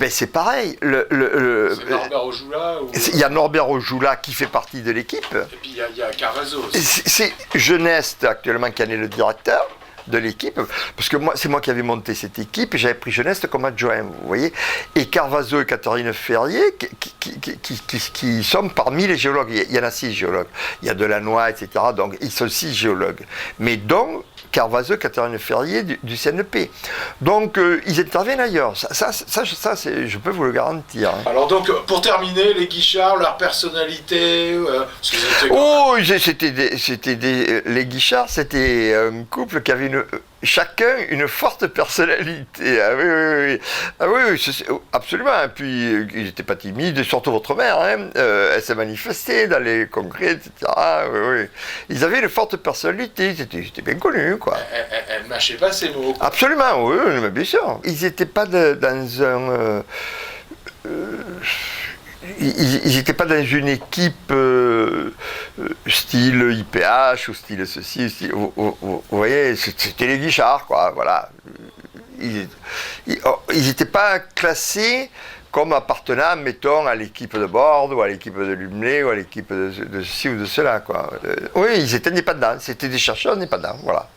c'est pareil. C'est Norbert Ojoula Il y a Norbert Ojoula qui fait partie de l'équipe. Et puis il y a Carvazo aussi. C'est Geneste actuellement qui en est le directeur de l'équipe, parce que c'est moi qui avais monté cette équipe et j'avais pris Geneste comme adjoint, vous voyez, et Carvazo et Catherine Ferrier qui sont parmi les géologues. Il y en a 6 géologues, il y a Delannoy, etc., donc ils sont 6 géologues, mais dont Carvazo, Catherine Ferrier du CNP. Donc ils interviennent ailleurs, ça je peux vous le garantir. Alors donc pour terminer, les Guichard, leur personnalité, les Guichard, c'était un couple qui avait chacun une forte personnalité. Absolument. Et puis ils n'étaient pas timides, surtout votre mère, elle s'est manifestée dans les congrès, etc. Ils avaient une forte personnalité, c'était bien connu, quoi. Elle mâchait pas ses mots, quoi. Absolument, oui, mais bien sûr. Ils n'étaient pas dans un... ils n'étaient pas dans une équipe style IPH ou style ceci, vous voyez, c'était les Guichard, quoi, voilà. Ils n'étaient pas classés comme appartenant, mettons, à l'équipe de Bordeaux, ou à l'équipe de Lumelay, ou à l'équipe de ceci ou de cela, quoi. Oui, ils étaient indépendants, c'était des chercheurs indépendants, voilà.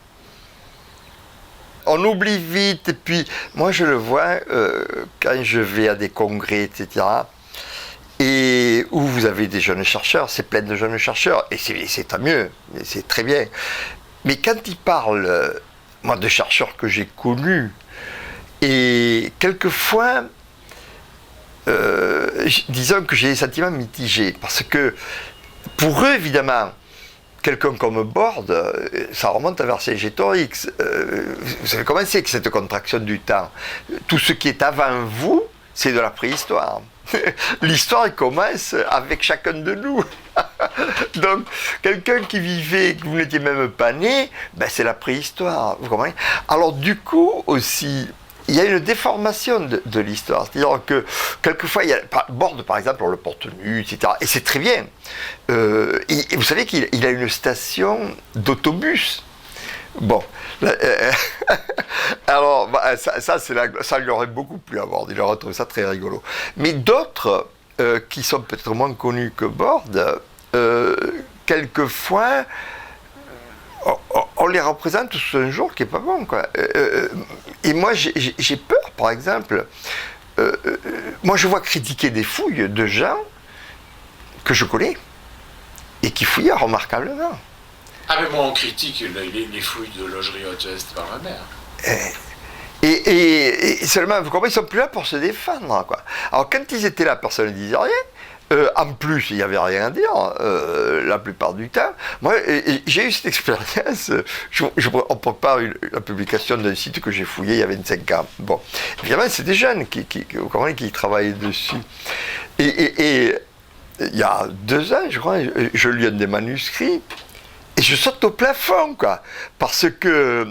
On oublie vite, et puis moi je le vois quand je vais à des congrès, etc., et où vous avez des jeunes chercheurs, c'est plein de jeunes chercheurs, et c'est tant mieux, c'est très bien. Mais quand ils parlent, moi, de chercheurs que j'ai connus, et quelquefois, disons que j'ai des sentiments mitigés, parce que pour eux, évidemment, quelqu'un comme Borde, ça remonte à Vercingétorix. Vous savez comment c'est que cette contraction du temps? Tout ce qui est avant vous, c'est de la préhistoire. L'histoire commence avec chacun de nous. Donc, quelqu'un qui vivait, que vous n'étiez même pas né, c'est la préhistoire. Vous comprenez? Alors, du coup, aussi, il y a une déformation de l'histoire. C'est-à-dire que, quelquefois, Borde, par exemple, on le porte nu, etc. Et c'est très bien. Et vous savez qu'il a une station d'autobus. Bon, alors ça lui aurait beaucoup plu à Borde, il aurait trouvé ça très rigolo. Mais d'autres qui sont peut-être moins connus que Borde, quelquefois on les représente sous un jour qui est pas bon, quoi. Et moi j'ai peur, par exemple, moi je vois critiquer des fouilles de gens que je connais et qui fouillaient remarquablement. Ah mais moi on critique les fouilles de logerie Haute-Est par la mer. Et seulement, vous comprenez, ils sont plus là pour se défendre, quoi. Alors quand ils étaient là, personne ne disait rien, En plus, il n'y avait rien à dire la plupart du temps. Moi, j'ai eu cette expérience. On prépare la publication d'un site que j'ai fouillé il y a 25 ans. Bon, évidemment, c'est des jeunes qui travaillaient dessus. Et il y a 2 ans, je crois, je lis un des manuscrits. Et je saute au plafond, quoi, parce que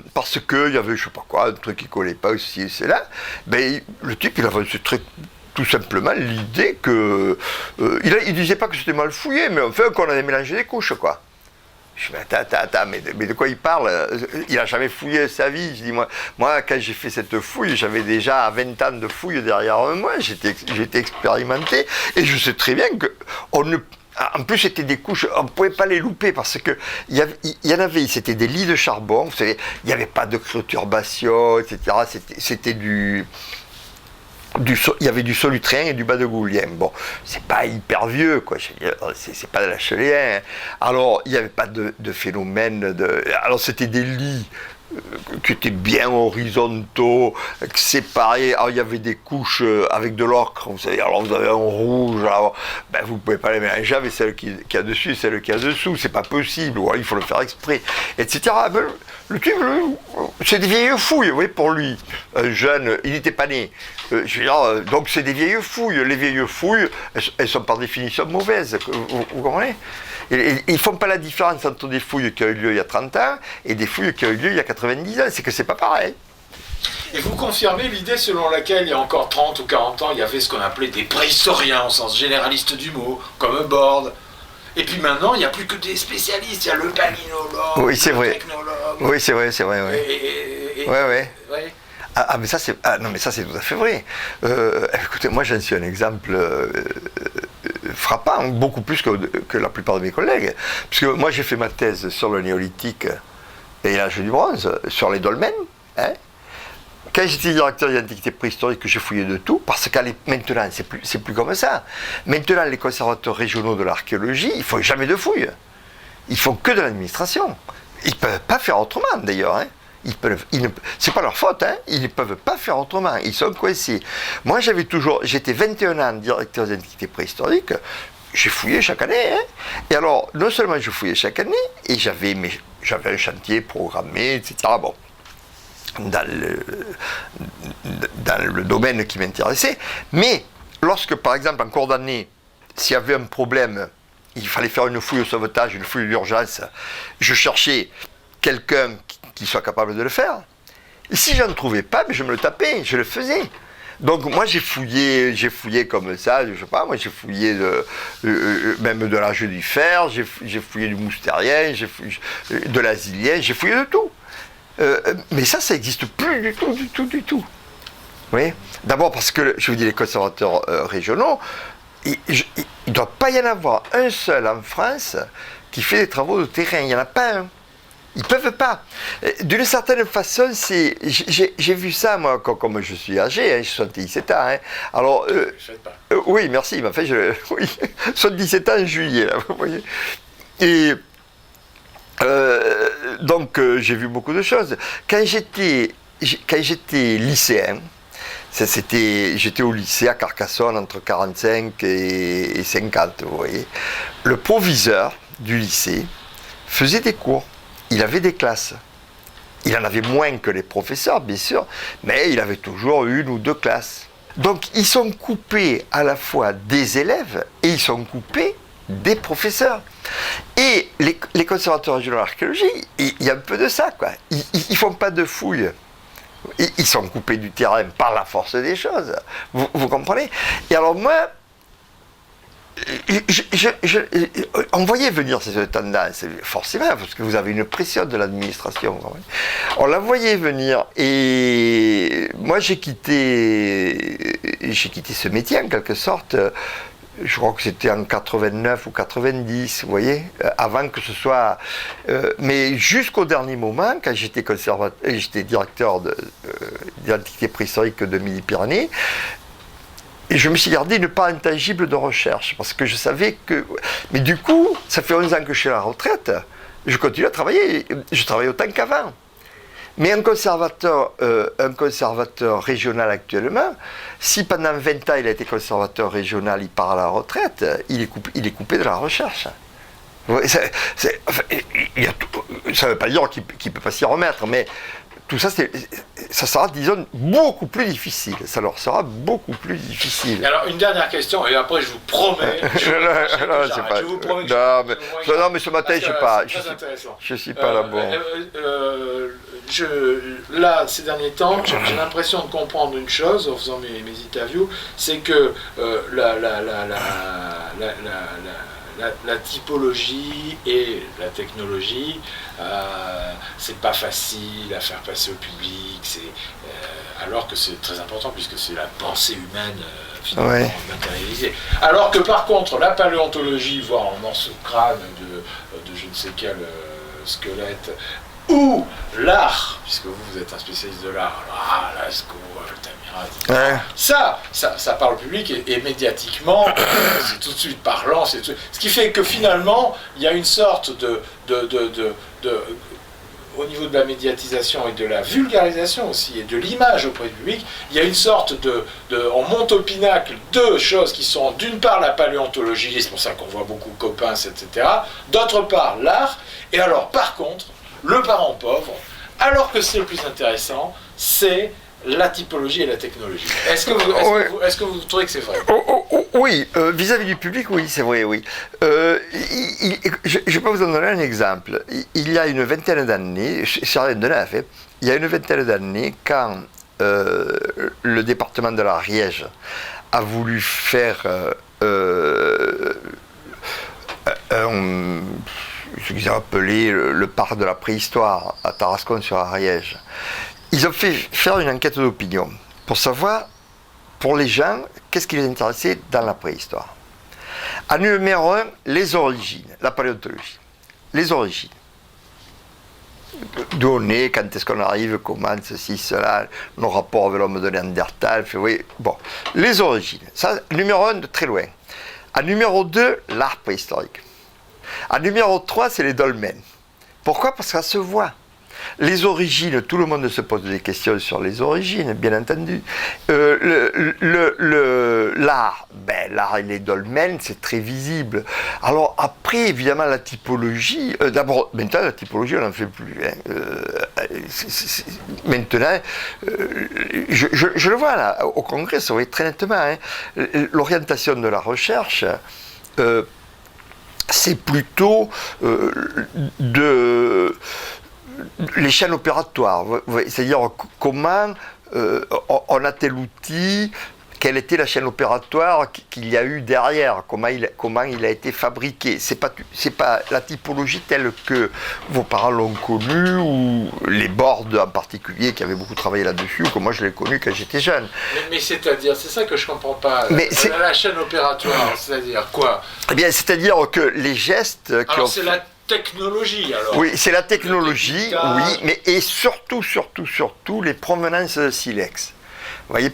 il y avait, je sais pas quoi, un truc qui collait pas aussi, c'est là. Ben, le type, il avait tout simplement l'idée que il disait pas que c'était mal fouillé, mais enfin qu'on avait mélangé des couches, quoi. Je me dis, attends, mais de quoi il parle? Il a jamais fouillé sa vie. Je dis, moi, quand j'ai fait cette fouille, j'avais déjà 20 ans de fouille derrière moi, j'étais expérimenté, et je sais très bien que en plus, c'était des couches, on ne pouvait pas les louper parce que il y en avait, c'était des lits de charbon, vous savez, il n'y avait pas de perturbation, etc. C'était il y avait du Solutrien et du bas de Goulien. Bon, c'est pas hyper vieux, quoi. C'est pas de la Cheléen. Alors, il n'y avait pas de phénomène alors, c'était des lits qui étaient bien horizontaux, séparés. Alors, il y avait des couches avec de l'ocre, vous savez. Alors, vous avez un rouge, alors, vous ne pouvez pas les mélanger avec celle qui est dessus et celle qui est dessous. C'est pas possible, ou alors, il faut le faire exprès, etc. Le type, c'est des vieilles fouilles, vous voyez, pour lui. Un jeune, il n'était pas né. Je veux dire, donc, c'est des vieilles fouilles. Les vieilles fouilles, elles sont par définition mauvaises. Vous comprenez? Ils ne font pas la différence entre des fouilles qui ont eu lieu il y a 30 ans et des fouilles qui ont eu lieu il y a 90 ans. C'est que c'est pas pareil. Et vous confirmez l'idée selon laquelle il y a encore 30 ou 40 ans, il y avait ce qu'on appelait des préhistoriens au sens généraliste du mot, comme Borde. Et puis maintenant, il n'y a plus que des spécialistes. Il y a le palynologue, oui, c'est vrai. technologue. Oui, c'est vrai. Ouais. Mais ça, c'est tout à fait vrai. Écoutez, moi, j'en suis un exemple frappant, beaucoup plus que la plupart de mes collègues. Puisque moi, j'ai fait ma thèse sur le néolithique et l'âge du bronze, sur les dolmens. Hein. Quand j'étais directeur des antiquités préhistoriques, j'ai fouillé de tout, parce que maintenant, c'est plus comme ça. Maintenant, les conservateurs régionaux de l'archéologie, ils ne font jamais de fouilles. Ils font que de l'administration. Ils ne peuvent pas faire autrement, d'ailleurs. Hein. C'est pas leur faute, hein. Ils ne peuvent pas faire autrement, ils sont coincés. Moi, j'étais 21 ans directeur des antiquités préhistoriques, j'ai fouillé chaque année, hein. Et alors, non seulement je fouillais chaque année, et j'avais un chantier programmé, etc. Bon, dans le domaine qui m'intéressait, mais lorsque, par exemple, en cours d'année, s'il y avait un problème, il fallait faire une fouille au sauvetage, une fouille d'urgence, je cherchais quelqu'un qui soit capable de le faire. Et si je n'en trouvais pas, je me le tapais, je le faisais. Donc moi j'ai fouillé comme ça, je sais pas, moi j'ai fouillé même de l'âge du fer, j'ai fouillé du moustérien, de l'asilien, j'ai fouillé de tout. Mais ça n'existe plus du tout. Oui. D'abord parce que, je vous dis, les conservateurs régionaux, il ne doit pas y en avoir un seul en France qui fait des travaux de terrain, il n'y en a pas un. Ils ne peuvent pas. D'une certaine façon, j'ai vu ça, moi, comme je suis âgé, hein, j'ai 77 ans. Hein. Alors, oui, merci, mais enfin, 77 ans en juillet, là, vous voyez. Et donc, j'ai vu beaucoup de choses. Quand j'étais lycéen, j'étais au lycée à Carcassonne entre 45 et 50, vous voyez. Le proviseur du lycée faisait des cours. Il avait des classes. Il en avait moins que les professeurs, bien sûr, mais il avait toujours 1 ou 2 classes. Donc, ils sont coupés à la fois des élèves et ils sont coupés des professeurs. Et les conservateurs régionaux d'archéologie, il y a un peu de ça, quoi. Ils ne font pas de fouilles. Ils sont coupés du terrain par la force des choses. Vous comprenez? Et alors, moi, on voyait venir cette tendance, forcément, parce que vous avez une pression de l'administration. On la voyait venir, et moi j'ai quitté ce métier en quelque sorte. Je crois que c'était en 89 ou 90, vous voyez, avant que ce soit... mais jusqu'au dernier moment, quand j'étais directeur d'identité préhistorique de Midi-Pyrénées, et je me suis gardé une part intangible de recherche, parce que je savais que... Mais du coup, ça fait 11 ans que je suis à la retraite, je continue à travailler, je travaille autant qu'avant. Mais un conservateur régional actuellement, si pendant 20 ans il a été conservateur régional, il part à la retraite, il est coupé de la recherche. Ça ne veut pas dire qu'il ne peut pas s'y remettre, mais tout ça, ça sera, disons, beaucoup plus difficile. Ça leur sera beaucoup plus difficile. Alors, une dernière question, et après, je vous promets. Je vous promets non, mais ce matin, je ne suis pas là bon. Là, ces derniers temps, j'ai l'impression de comprendre une chose en faisant mes interviews, c'est que la typologie et la technologie, c'est pas facile à faire passer au public, alors que c'est très important puisque c'est la pensée humaine finalement matérialisée. Alors que par contre, la paléontologie, voire en morceaux de crâne de je ne sais quel squelette, ou l'art, puisque vous êtes un spécialiste de l'art, alors Lascaux, Altamira, ça parle au public et médiatiquement, c'est tout de suite parlant, ce qui fait que finalement, il y a une sorte au niveau de la médiatisation et de la vulgarisation aussi, et de l'image auprès du public, il y a une sorte on monte au pinacle de choses qui sont d'une part la paléontologie, c'est pour ça qu'on voit beaucoup Coppens, etc., d'autre part l'art, et alors par contre, le parent pauvre, alors que c'est le plus intéressant, c'est la typologie et la technologie. Est-ce que vous trouvez que c'est vrai? Oui, vis-à-vis du public, oui, c'est vrai, oui. Je peux vous en donner un exemple. Il y a une vingtaine d'années, c'est rien de neuf, il y a une vingtaine d'années, quand le département de l'Ariège a voulu faire ce qu'ils ont appelé le parc de la préhistoire à Tarascon-sur-Ariège. Ils ont fait faire une enquête d'opinion pour savoir, pour les gens, qu'est-ce qui les intéressait dans la préhistoire. En numéro 1, les origines, la paléontologie. Les origines. D'où on est, quand est-ce qu'on arrive, comment, ceci, cela, nos rapports avec l'homme de Néandertal, bon. Les origines, ça, numéro 1, de très loin. En numéro 2, l'art préhistorique. En numéro 3, c'est les dolmens. Pourquoi? Parce que ça se voit. Les origines, tout le monde se pose des questions sur les origines, bien entendu. L'art, l'art et les dolmens, c'est très visible. Alors après, évidemment, la typologie, d'abord, maintenant, la typologie, on n'en fait plus. Maintenant, je le vois là, au Congrès, ça va être très nettement. L'orientation de la recherche, c'est plutôt les chaînes opératoires, c'est-à-dire comment on a tel outil, quelle était la chaîne opératoire qu'il y a eu derrière, comment il a été fabriqué. C'est pas la typologie telle que vos parents l'ont connue, ou les Bordes en particulier, qui avaient beaucoup travaillé là-dessus, ou que moi je l'ai connu quand j'étais jeune. Mais c'est-à-dire, c'est ça que je comprends pas. La chaîne opératoire, c'est-à-dire quoi? Eh bien, c'est-à-dire que les gestes... Alors c'est la technologie, alors. Oui, c'est la technologie, oui, mais et surtout, les provenances de silex. Vous voyez,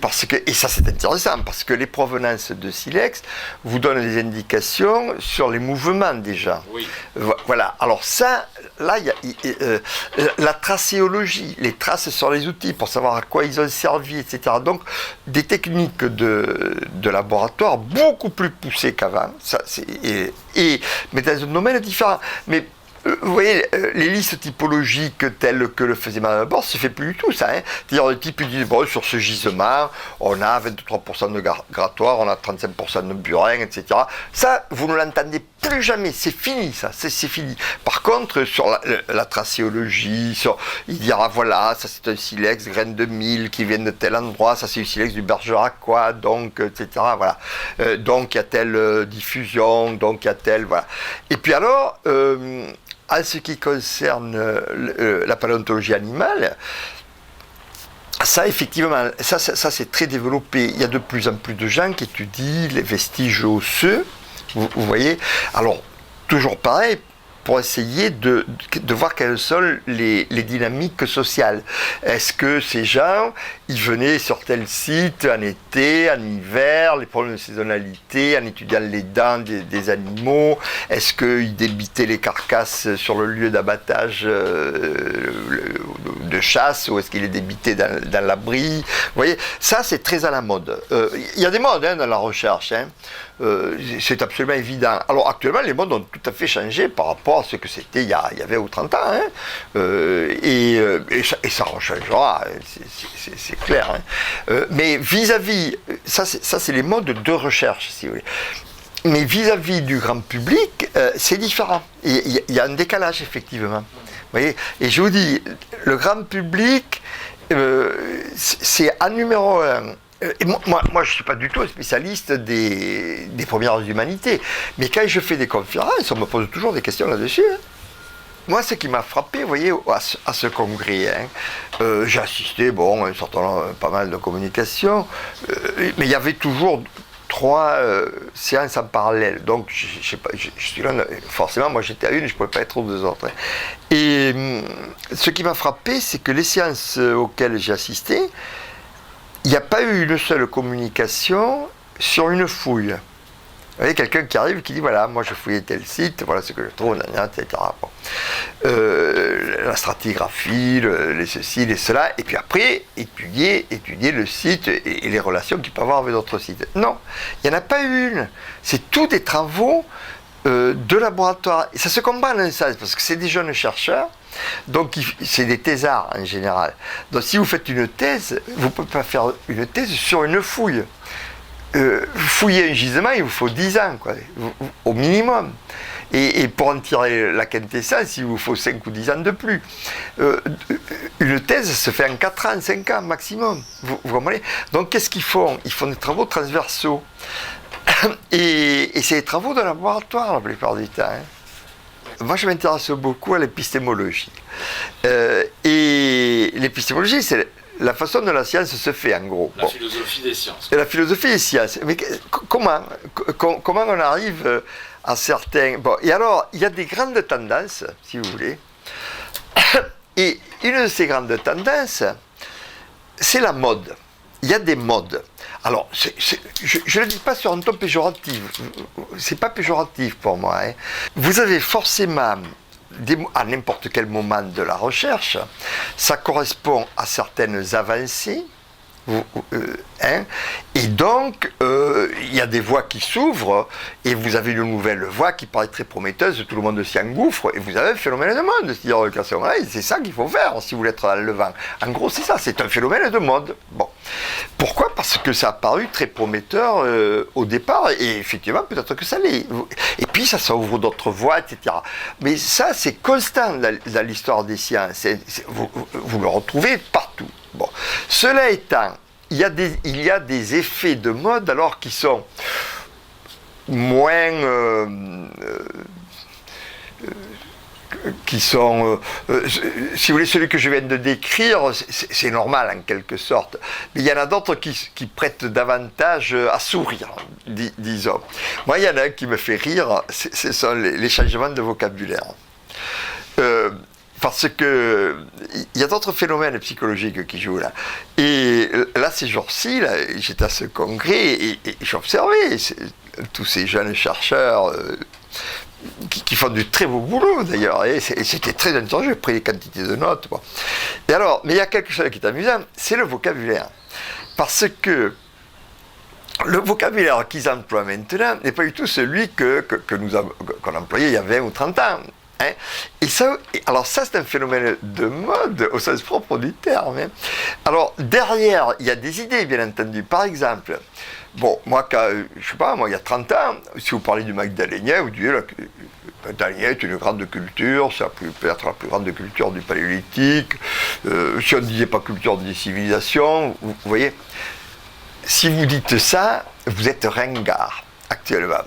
et ça c'est intéressant, parce que les provenances de silex vous donnent des indications sur les mouvements déjà. Oui. Voilà, alors ça, là, il y a la tracéologie, les traces sur les outils, pour savoir à quoi ils ont servi, etc. Donc, des techniques de laboratoire beaucoup plus poussées qu'avant, mais dans un domaine différent. Mais vous voyez, les listes typologiques telles que le faisait Madame Bord, ça ne fait plus du tout ça. C'est-à-dire, le type dit, bon, sur ce gisement, on a 23% de grattoir, on a 35% de burin, etc. Ça, vous ne l'entendez plus jamais, c'est fini ça, c'est fini. Par contre, sur la tracéologie, il dira, voilà, ça c'est un silex, graine de mil qui vient de tel endroit, ça c'est un silex du Bergeracois, donc, etc. Voilà. Donc, il y a telle diffusion, donc il y a telle, voilà. Et puis alors, en ce qui concerne la paléontologie animale, ça, effectivement, ça c'est très développé. Il y a de plus en plus de gens qui étudient les vestiges osseux, vous voyez. Alors, toujours pareil, pour essayer de voir quelles sont les dynamiques sociales. Est-ce que ces gens, ils venaient sur tel site en été, en hiver, les problèmes de saisonnalité, en étudiant les dents des animaux? Est-ce qu'ils débitaient les carcasses sur le lieu d'abattage de de chasse ou est-ce qu'il est débité dans l'abri. Vous voyez, ça c'est très à la mode. Il y a des modes dans la recherche, c'est absolument évident. Alors actuellement, les modes ont tout à fait changé par rapport à ce que c'était il y a 20 ou 30 ans. Et ça rechangera, c'est clair. Mais vis-à-vis, ça c'est les modes de recherche, si vous voulez. Mais vis-à-vis du grand public, c'est différent. Il y a un décalage, effectivement. Vous voyez, et je vous dis, le grand public, c'est un numéro un. Et moi, je ne suis pas du tout un spécialiste des premières humanités. Mais quand je fais des conférences, on me pose toujours des questions là-dessus. Moi, ce qui m'a frappé, vous voyez, à ce congrès, j'ai assisté, pas mal de communications, mais il y avait toujours 3 séances en parallèle. Donc, je sais pas, je suis là, forcément, moi j'étais à une, je ne pouvais pas être aux 2 autres. Et ce qui m'a frappé, c'est que les séances auxquelles j'ai assisté, il n'y a pas eu une seule communication sur une fouille. Vous voyez, quelqu'un qui arrive qui dit voilà, moi je fouillais tel site, voilà ce que je trouve, etc. Bon. La stratigraphie, les ceci, les cela, et puis après, étudier le site et les relations qu'il peut avoir avec d'autres sites. Non, il n'y en a pas eu une. C'est tous des travaux de laboratoire. Et ça se combat dans un sens, parce que c'est des jeunes chercheurs, donc c'est des thésards en général. Donc si vous faites une thèse, vous ne pouvez pas faire une thèse sur une fouille. Fouiller un gisement, il vous faut 10 ans, quoi, au minimum. Et pour en tirer la quintessence, il vous faut 5 ou 10 ans de plus. Une thèse se fait en 4 ans, 5 ans maximum. Vous comprenez ? Donc qu'est-ce qu'ils font ? Ils font des travaux transversaux. Et c'est des travaux de laboratoire la plupart du temps. Moi, je m'intéresse beaucoup à l'épistémologie. Et l'épistémologie, c'est la façon dont la science se fait, en gros. La philosophie des sciences. Et la philosophie des sciences. Mais comment on arrive à certains... Bon, et alors, il y a des grandes tendances, si vous voulez. Et une de ces grandes tendances, c'est la mode. Il y a des modes. Alors, je ne le dis pas sur un ton péjoratif. C'est pas péjoratif pour moi. Vous avez forcément... à n'importe quel moment de la recherche, ça correspond à certaines avancées, et donc il y a des voies qui s'ouvrent, et vous avez une nouvelle voie qui paraît très prometteuse, tout le monde s'y engouffre, et vous avez un phénomène de mode, c'est-à-dire c'est ça qu'il faut faire si vous voulez être dans le vent. En gros, c'est ça, c'est un phénomène de mode. Bon. Pourquoi ? Parce que ça a paru très prometteur au départ, et effectivement, peut-être que ça l'est. Et puis, ça ouvre d'autres voies, etc. Mais ça, c'est constant dans l'histoire des sciences. Vous le retrouvez partout. Bon. Cela étant, il y a des effets de mode alors qui sont moins... si vous voulez, celui que je viens de décrire, c'est normal en quelque sorte. Mais il y en a d'autres qui prêtent davantage à sourire, disons. Moi, il y en a un qui me fait rire, ce sont les changements de vocabulaire. Parce que il y a d'autres phénomènes psychologiques qui jouent là. Et là, ces jours-ci, j'étais à ce congrès et j'observais tous ces jeunes chercheurs qui font du très beau boulot d'ailleurs. Et c'était très intéressant, j'ai pris des quantités de notes. Bon. Et alors, mais il y a quelque chose qui est amusant, c'est le vocabulaire. Parce que le vocabulaire qu'ils emploient maintenant n'est pas du tout celui qu'on employait il y a 20 ou 30 ans. Et ça, alors ça, c'est un phénomène de mode au sens propre du terme. Alors derrière, il y a des idées, bien entendu. Par exemple, bon, moi, je sais pas, moi, il y a 30 ans, si vous parlez du Magdalénien, vous disiez, le Magdalénien est une grande culture, c'est peut-être la plus grande culture du Paléolithique. Si on ne disait pas culture des civilisations, vous voyez, si vous dites ça, vous êtes ringard, actuellement.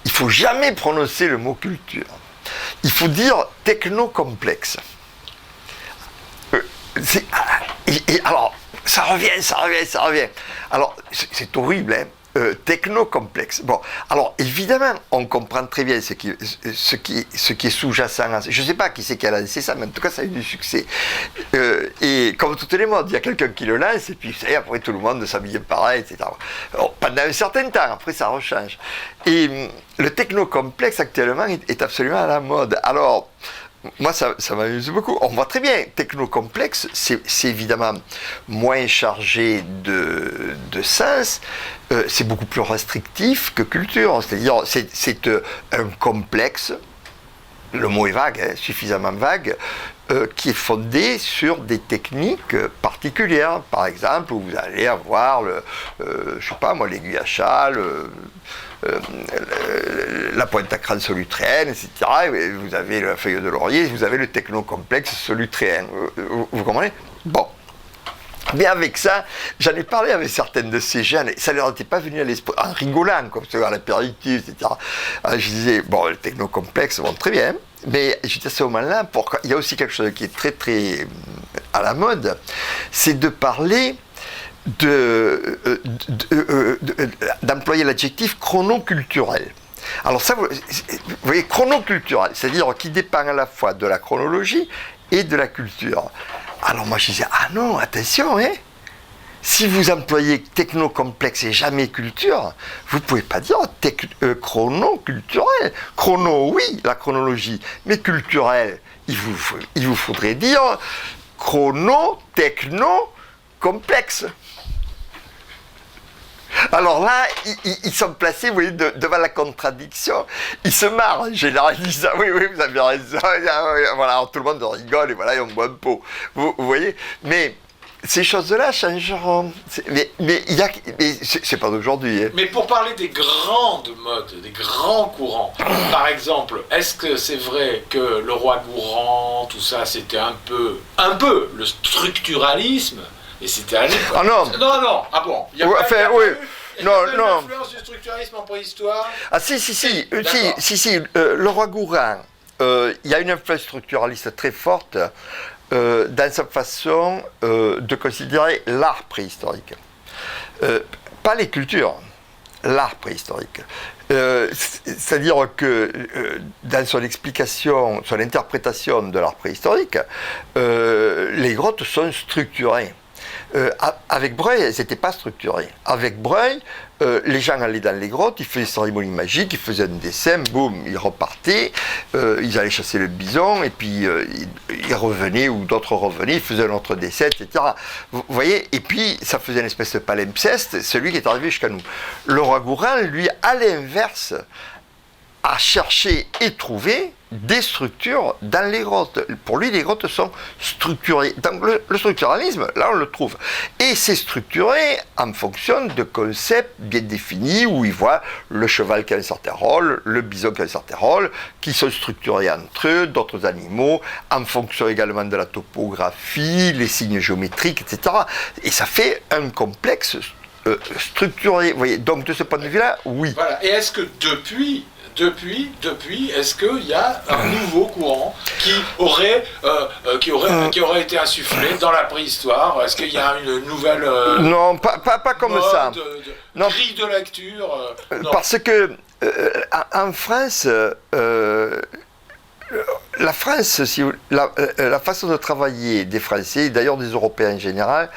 Il ne faut jamais prononcer le mot culture. Il faut dire techno-complexe. Alors, ça revient. Alors, c'est horrible, hein. Techno-complexe. Bon, alors évidemment, on comprend très bien ce qui est sous-jacent. Je ne sais pas qui c'est qui a lancé ça, mais en tout cas, ça a eu du succès. Et comme toutes les modes, il y a quelqu'un qui le lance, et puis après tout le monde s'habille pareil, etc. Alors, pendant un certain temps, après ça rechange. Et le techno-complexe actuellement est absolument à la mode. Alors, moi, ça m'amuse beaucoup. On voit très bien, technocomplexe, c'est évidemment moins chargé de sens, c'est beaucoup plus restrictif que culture. C'est-à-dire, c'est un complexe, le mot est vague, hein, suffisamment vague, qui est fondé sur des techniques particulières. Par exemple, où vous allez avoir je sais pas moi, l'aiguille à châle, la pointe à crâne solutréenne, etc. Et vous avez la feuille de laurier, vous avez le technocomplexe solutréen. Vous comprenez? Bon. Mais avec ça, j'en ai parlé avec certaines de ces jeunes, et ça leur était pas venu à l'esprit, en rigolant, comme ça, à l'apéritif, etc. Alors, je disais, bon, le technocomplexe, bon, très bien, mais j'étais à ce moment-là, il y a aussi quelque chose qui est très, très à la mode, c'est de parler d'employer l'adjectif chronoculturel. Alors ça, vous voyez, chronoculturel, c'est-à-dire qui dépend à la fois de la chronologie et de la culture. Alors moi je disais, ah non, attention, hein, si vous employez technocomplexe et jamais culture, vous ne pouvez pas dire chronoculturel. Chrono, oui, la chronologie, mais culturel, il vous faudrait dire chrono-techno-complexe. Alors là, ils sont placés, vous voyez, devant la contradiction. Ils se marrent en général, ils disent, ah, oui, vous avez raison. Voilà, alors, tout le monde rigole et voilà, on boit un pot. Vous voyez? Mais ces choses-là changeront. Mais c'est pas d'aujourd'hui. Hein. Mais pour parler des grandes modes, des grands courants, par exemple, est-ce que c'est vrai que le roi Gourand, tout ça, c'était un peu le structuralisme? Et c'était à l'époque. Ah non. Non, ah bon. Il y a pas l'influence du structuralisme en préhistoire. Ah si, le roi Gourand, il y a une influence structuraliste très forte dans sa façon de considérer l'art préhistorique. Pas les cultures, l'art préhistorique. C'est-à-dire que dans son explication, son interprétation de l'art préhistorique, les grottes sont structurées. Avec Breuil, elles n'étaient pas structurées. Avec Breuil, les gens allaient dans les grottes, ils faisaient des cérémonies magiques, ils faisaient un dessin, boum, ils repartaient, ils allaient chasser le bison, et puis ils revenaient, ou d'autres revenaient, ils faisaient un autre dessin, etc. Vous voyez, et puis ça faisait une espèce de palimpseste, celui qui est arrivé jusqu'à nous. Le roi Gourand, lui, à l'inverse, a cherché et trouvé des structures dans les grottes. Pour lui, les grottes sont structurées. Donc le structuralisme, là, on le trouve. Et c'est structuré en fonction de concepts bien définis, où il voit le cheval qui a un certain rôle, le bison qui a un certain rôle, qui sont structurés entre eux, d'autres animaux, en fonction également de la topographie, les signes géométriques, etc. Et ça fait un complexe structuré. Vous voyez, donc de ce point de vue-là, oui. Voilà. Et est-ce que depuis, est-ce qu'il y a un nouveau courant qui aurait été insufflé dans la préhistoire? Est-ce qu'il y a une nouvelle non, pas comme ça. Grille de lecture non. Parce que en France, la France, la façon de travailler des Français, d'ailleurs des Européens en général,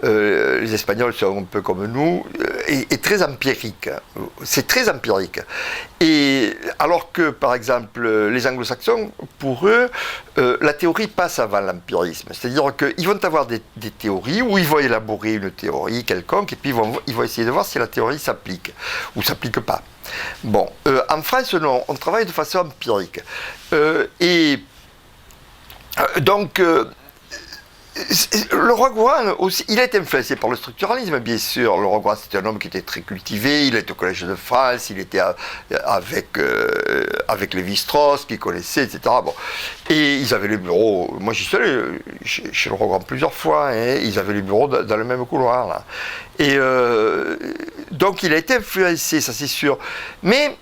les Espagnols sont un peu comme nous, est très empirique. C'est très empirique. Et alors que, par exemple, les Anglo-Saxons, pour eux, la théorie passe avant l'empirisme. C'est-à-dire qu'ils vont avoir des théories où ils vont élaborer une théorie quelconque et puis ils vont essayer de voir si la théorie s'applique ou s'applique pas. Bon, en France, non, on travaille de façon empirique. Donc, le roi Gourand aussi, il a été influencé par le structuralisme, bien sûr. Le roi Gourand, c'était un homme qui était très cultivé, il était au Collège de France, il était avec Lévi-Strauss, qu'il connaissait, etc. Bon. Et ils avaient les bureaux, moi j'y suis allé chez le roi Gourand plusieurs fois, hein, ils avaient les bureaux dans le même couloir, là. Et donc il a été influencé, ça c'est sûr. Mais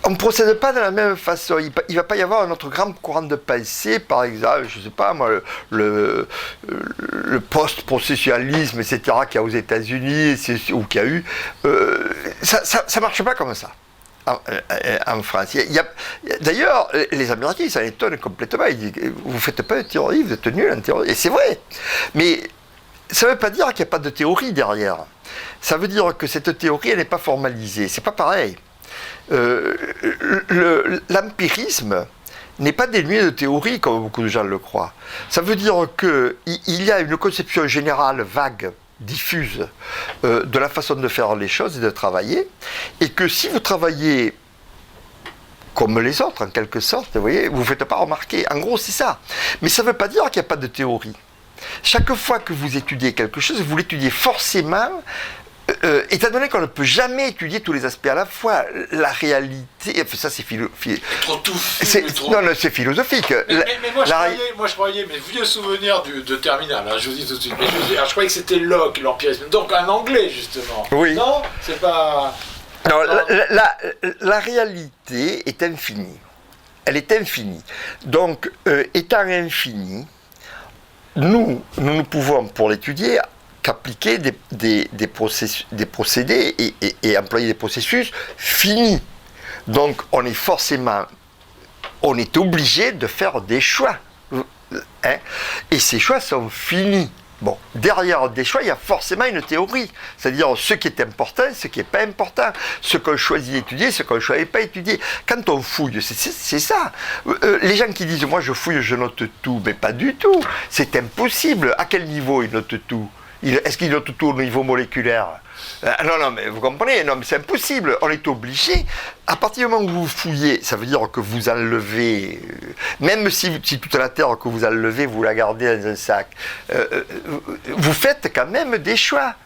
on ne procède pas de la même façon. Il ne va pas y avoir un autre grand courant de pensée, par exemple, je ne sais pas moi, le post-processualisme, etc., qu'il y a aux États-Unis, ou qu'il y a eu. Ça ne marche pas comme ça en France. D'ailleurs, les Américains, ils s'en étonnent complètement. Ils disent, vous ne faites pas de théorie, vous êtes nuls en théorie. Et c'est vrai. Mais ça ne veut pas dire qu'il n'y a pas de théorie derrière. Ça veut dire que cette théorie, elle n'est pas formalisée. C'est pas pareil. L'empirisme, n'est pas dénué de théorie, comme beaucoup de gens le croient. Ça veut dire qu'il y a une conception générale vague, diffuse, de la façon de faire les choses et de travailler, et que si vous travaillez comme les autres, en quelque sorte, vous voyez, vous ne faites pas remarquer. En gros, c'est ça. Mais ça ne veut pas dire qu'il n'y a pas de théorie. Chaque fois que vous étudiez quelque chose, vous l'étudiez forcément, étant donné qu'on ne peut jamais étudier tous les aspects à la fois. La réalité, ça c'est philosophique. Non, c'est philosophique. Mais moi, je croyais, mes vieux souvenirs de terminale, hein, je vous dis tout de suite, mais je croyais que c'était Locke, l'empirisme. Donc un anglais, justement. Oui. Non, c'est pas... Non, la réalité est infinie. Elle est infinie. Donc, étant infinie, nous ne pouvons, pour l'étudier, qu'appliquer des procédés et employer des processus finis. Donc, on est obligé de faire des choix. Hein, et ces choix sont finis. Bon, derrière des choix, il y a forcément une théorie. C'est-à-dire ce qui est important, ce qui n'est pas important. Ce qu'on choisit d'étudier, ce qu'on ne choisit pas d'étudier. Quand on fouille, c'est ça. Les gens qui disent « moi je fouille, je note tout », mais pas du tout. C'est impossible. À quel niveau ils notent tout ? Est-ce qu'ils notent tout au niveau moléculaire ? Non, mais vous comprenez, non, mais c'est impossible. On est obligé. À partir du moment où vous fouillez, ça veut dire que vous enlevez, même si toute la terre que vous enlevez, vous la gardez dans un sac, vous faites quand même des choix.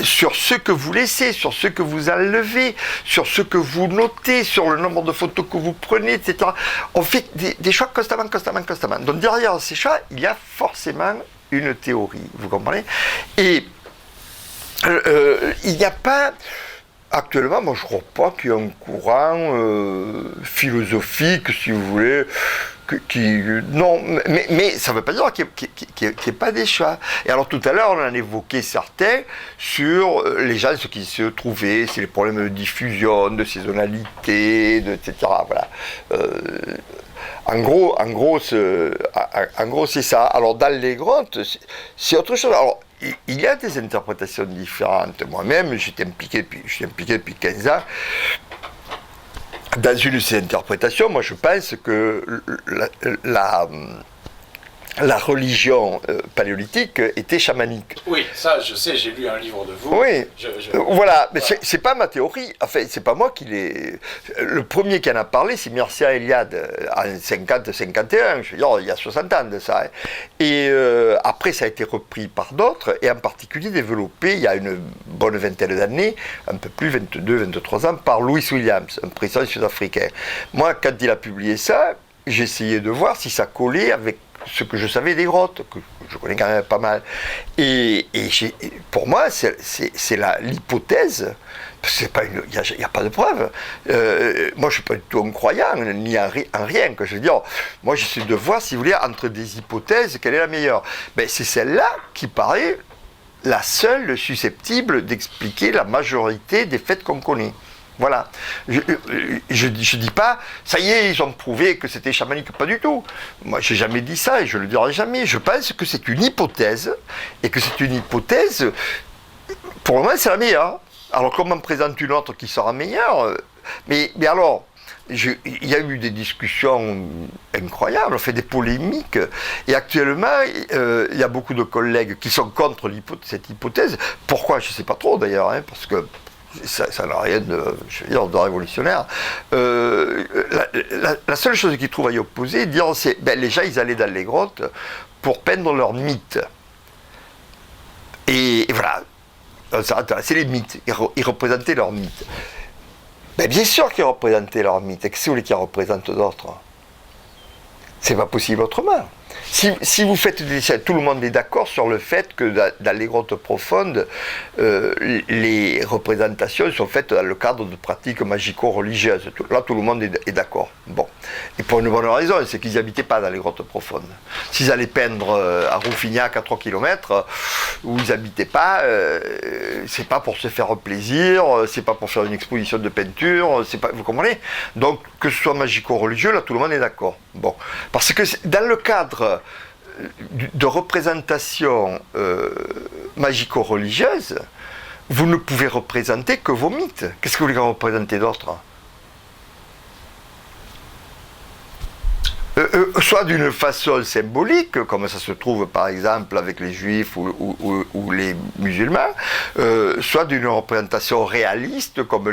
Sur ce que vous laissez, sur ce que vous enlevez, sur ce que vous notez, sur le nombre de photos que vous prenez, etc. On fait des choix constamment. Donc derrière ces choix, il y a forcément une théorie, vous comprenez ? Et il n'y a pas, actuellement, moi je ne crois pas qu'il y ait un courant philosophique, si vous voulez, non, mais ça ne veut pas dire qu'il n'y ait pas des choix. Et alors tout à l'heure, on en évoquait certains sur les gens, ce qui se trouvaient, c'est les problèmes de diffusion, de saisonnalité, etc. Voilà. En gros, c'est ça. Alors dans les grottes, c'est autre chose. Alors, il y a des interprétations différentes. Moi-même, je suis impliqué depuis 15 ans. Dans une de ces interprétations, moi je pense que la religion paléolithique était chamanique. Oui, ça je sais, j'ai lu un livre de vous. Oui, voilà, mais c'est pas ma théorie, enfin c'est pas moi qui l'ai... Le premier qui en a parlé, c'est Mircea Eliade, en 50-51, je veux dire, il y a 60 ans de ça. Hein. Et après ça a été repris par d'autres, et en particulier développé il y a une bonne vingtaine d'années, un peu plus, 22-23 ans, par Louis Williams, un président sud-africain. Moi, quand il a publié ça, j'ai essayé de voir si ça collait avec ce que je savais des grottes, que je connais quand même pas mal. Et pour moi, c'est l'hypothèse, parce qu'il n'y a pas de preuve. Moi, je ne suis pas du tout un croyant, ni en rien. Que je veux dire, moi, j'essaie de voir, si vous voulez, entre des hypothèses, quelle est la meilleure. Ben, c'est celle-là qui paraît la seule susceptible d'expliquer la majorité des faits qu'on connaît. Voilà. Je dis pas, ça y est, ils ont prouvé que c'était chamanique, pas du tout. Moi, j'ai jamais dit ça et je le dirai jamais. Je pense que c'est une hypothèse et que c'est une hypothèse, pour le moment, c'est la meilleure. Alors, comment on présente une autre qui sera meilleure ? Mais alors, il y a eu des discussions incroyables, on fait des polémiques, et actuellement, il y a beaucoup de collègues qui sont contre cette hypothèse. Pourquoi ? Je ne sais pas trop d'ailleurs, hein, parce que ça n'a rien de révolutionnaire. La seule chose qu'ils trouvent à y opposer, c'est les gens, ils allaient dans les grottes pour peindre leurs mythes. Et voilà, c'est les mythes, ils représentaient leurs mythes. Bien sûr qu'ils représentaient leurs mythes, et que c'est où qu'ils représentent d'autres ? C'est pas possible autrement. Si vous faites des essais, tout le monde est d'accord sur le fait que dans les grottes profondes, les représentations sont faites dans le cadre de pratiques magico-religieuses. Là, tout le monde est d'accord. Bon. Et pour une bonne raison, c'est qu'ils n'habitaient pas dans les grottes profondes. S'ils allaient peindre à Rouffignac à 3 km, où ils n'habitaient pas, c'est pas pour se faire plaisir, c'est pas pour faire une exposition de peinture, c'est pas, vous comprenez ? Donc, que ce soit magico-religieux, là, tout le monde est d'accord. Bon. Parce que dans le cadre de représentation magico-religieuse, vous ne pouvez représenter que vos mythes. Qu'est-ce que vous voulez représenter d'autre ? Soit d'une façon symbolique, comme ça se trouve par exemple avec les juifs ou les musulmans, soit d'une représentation réaliste, comme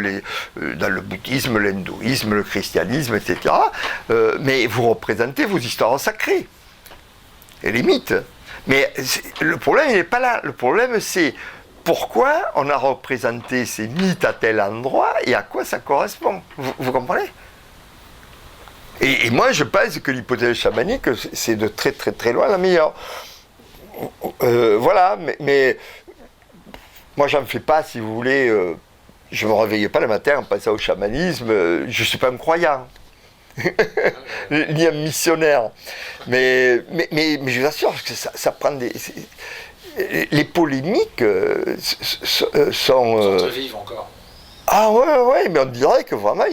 dans le bouddhisme, l'hindouisme, le christianisme, etc. Mais vous représentez vos histoires sacrées et les mythes. Mais le problème, il n'est pas là. Le problème, c'est pourquoi on a représenté ces mythes à tel endroit et à quoi ça correspond. Vous comprenez ? Et moi, je pense que l'hypothèse chamanique, c'est de très très très loin la meilleure. Voilà, mais moi, j'en fais pas, si vous voulez. Je ne me réveille pas le matin en pensant au chamanisme. Je ne suis pas un croyant, ni un missionnaire. Mais je vous assure que ça prend des... Les polémiques sont très vives encore. Ah ouais, mais on dirait que vraiment,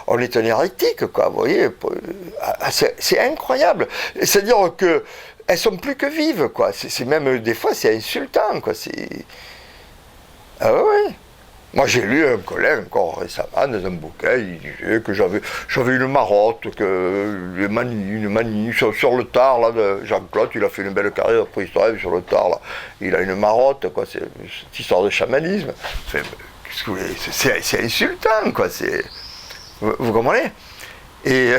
on est un hérétique, quoi, vous voyez. C'est incroyable. C'est-à-dire qu'elles sont plus que vives, quoi. C'est même, des fois, c'est insultant, quoi. Ah ouais. Moi, j'ai lu un collègue encore récemment dans un bouquin, il disait que j'avais une marotte, une manie sur le tard, là, de Jean-Claude, il a fait une belle carrière préhistorique sur le tard, là. Il a une marotte, quoi, c'est cette histoire de chamanisme. C'est insultant, quoi. Vous comprenez? Et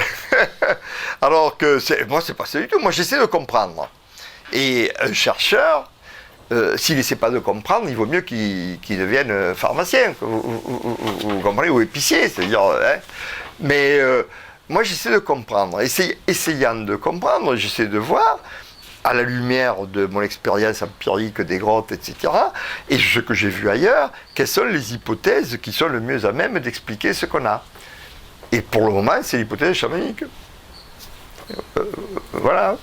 alors que moi, c'est pas ça du tout. Moi, j'essaie de comprendre. Et un chercheur, s'il n'essaie pas de comprendre, il vaut mieux qu'il devienne pharmacien, vous comprenez, ou épicier, c'est-à-dire. Hein. Mais moi, j'essaie de comprendre. Essayant de comprendre, j'essaie de voir, à la lumière de mon expérience empirique des grottes, etc., et ce que j'ai vu ailleurs, quelles sont les hypothèses qui sont le mieux à même d'expliquer ce qu'on a. Et pour le moment, c'est l'hypothèse chamanique. Voilà.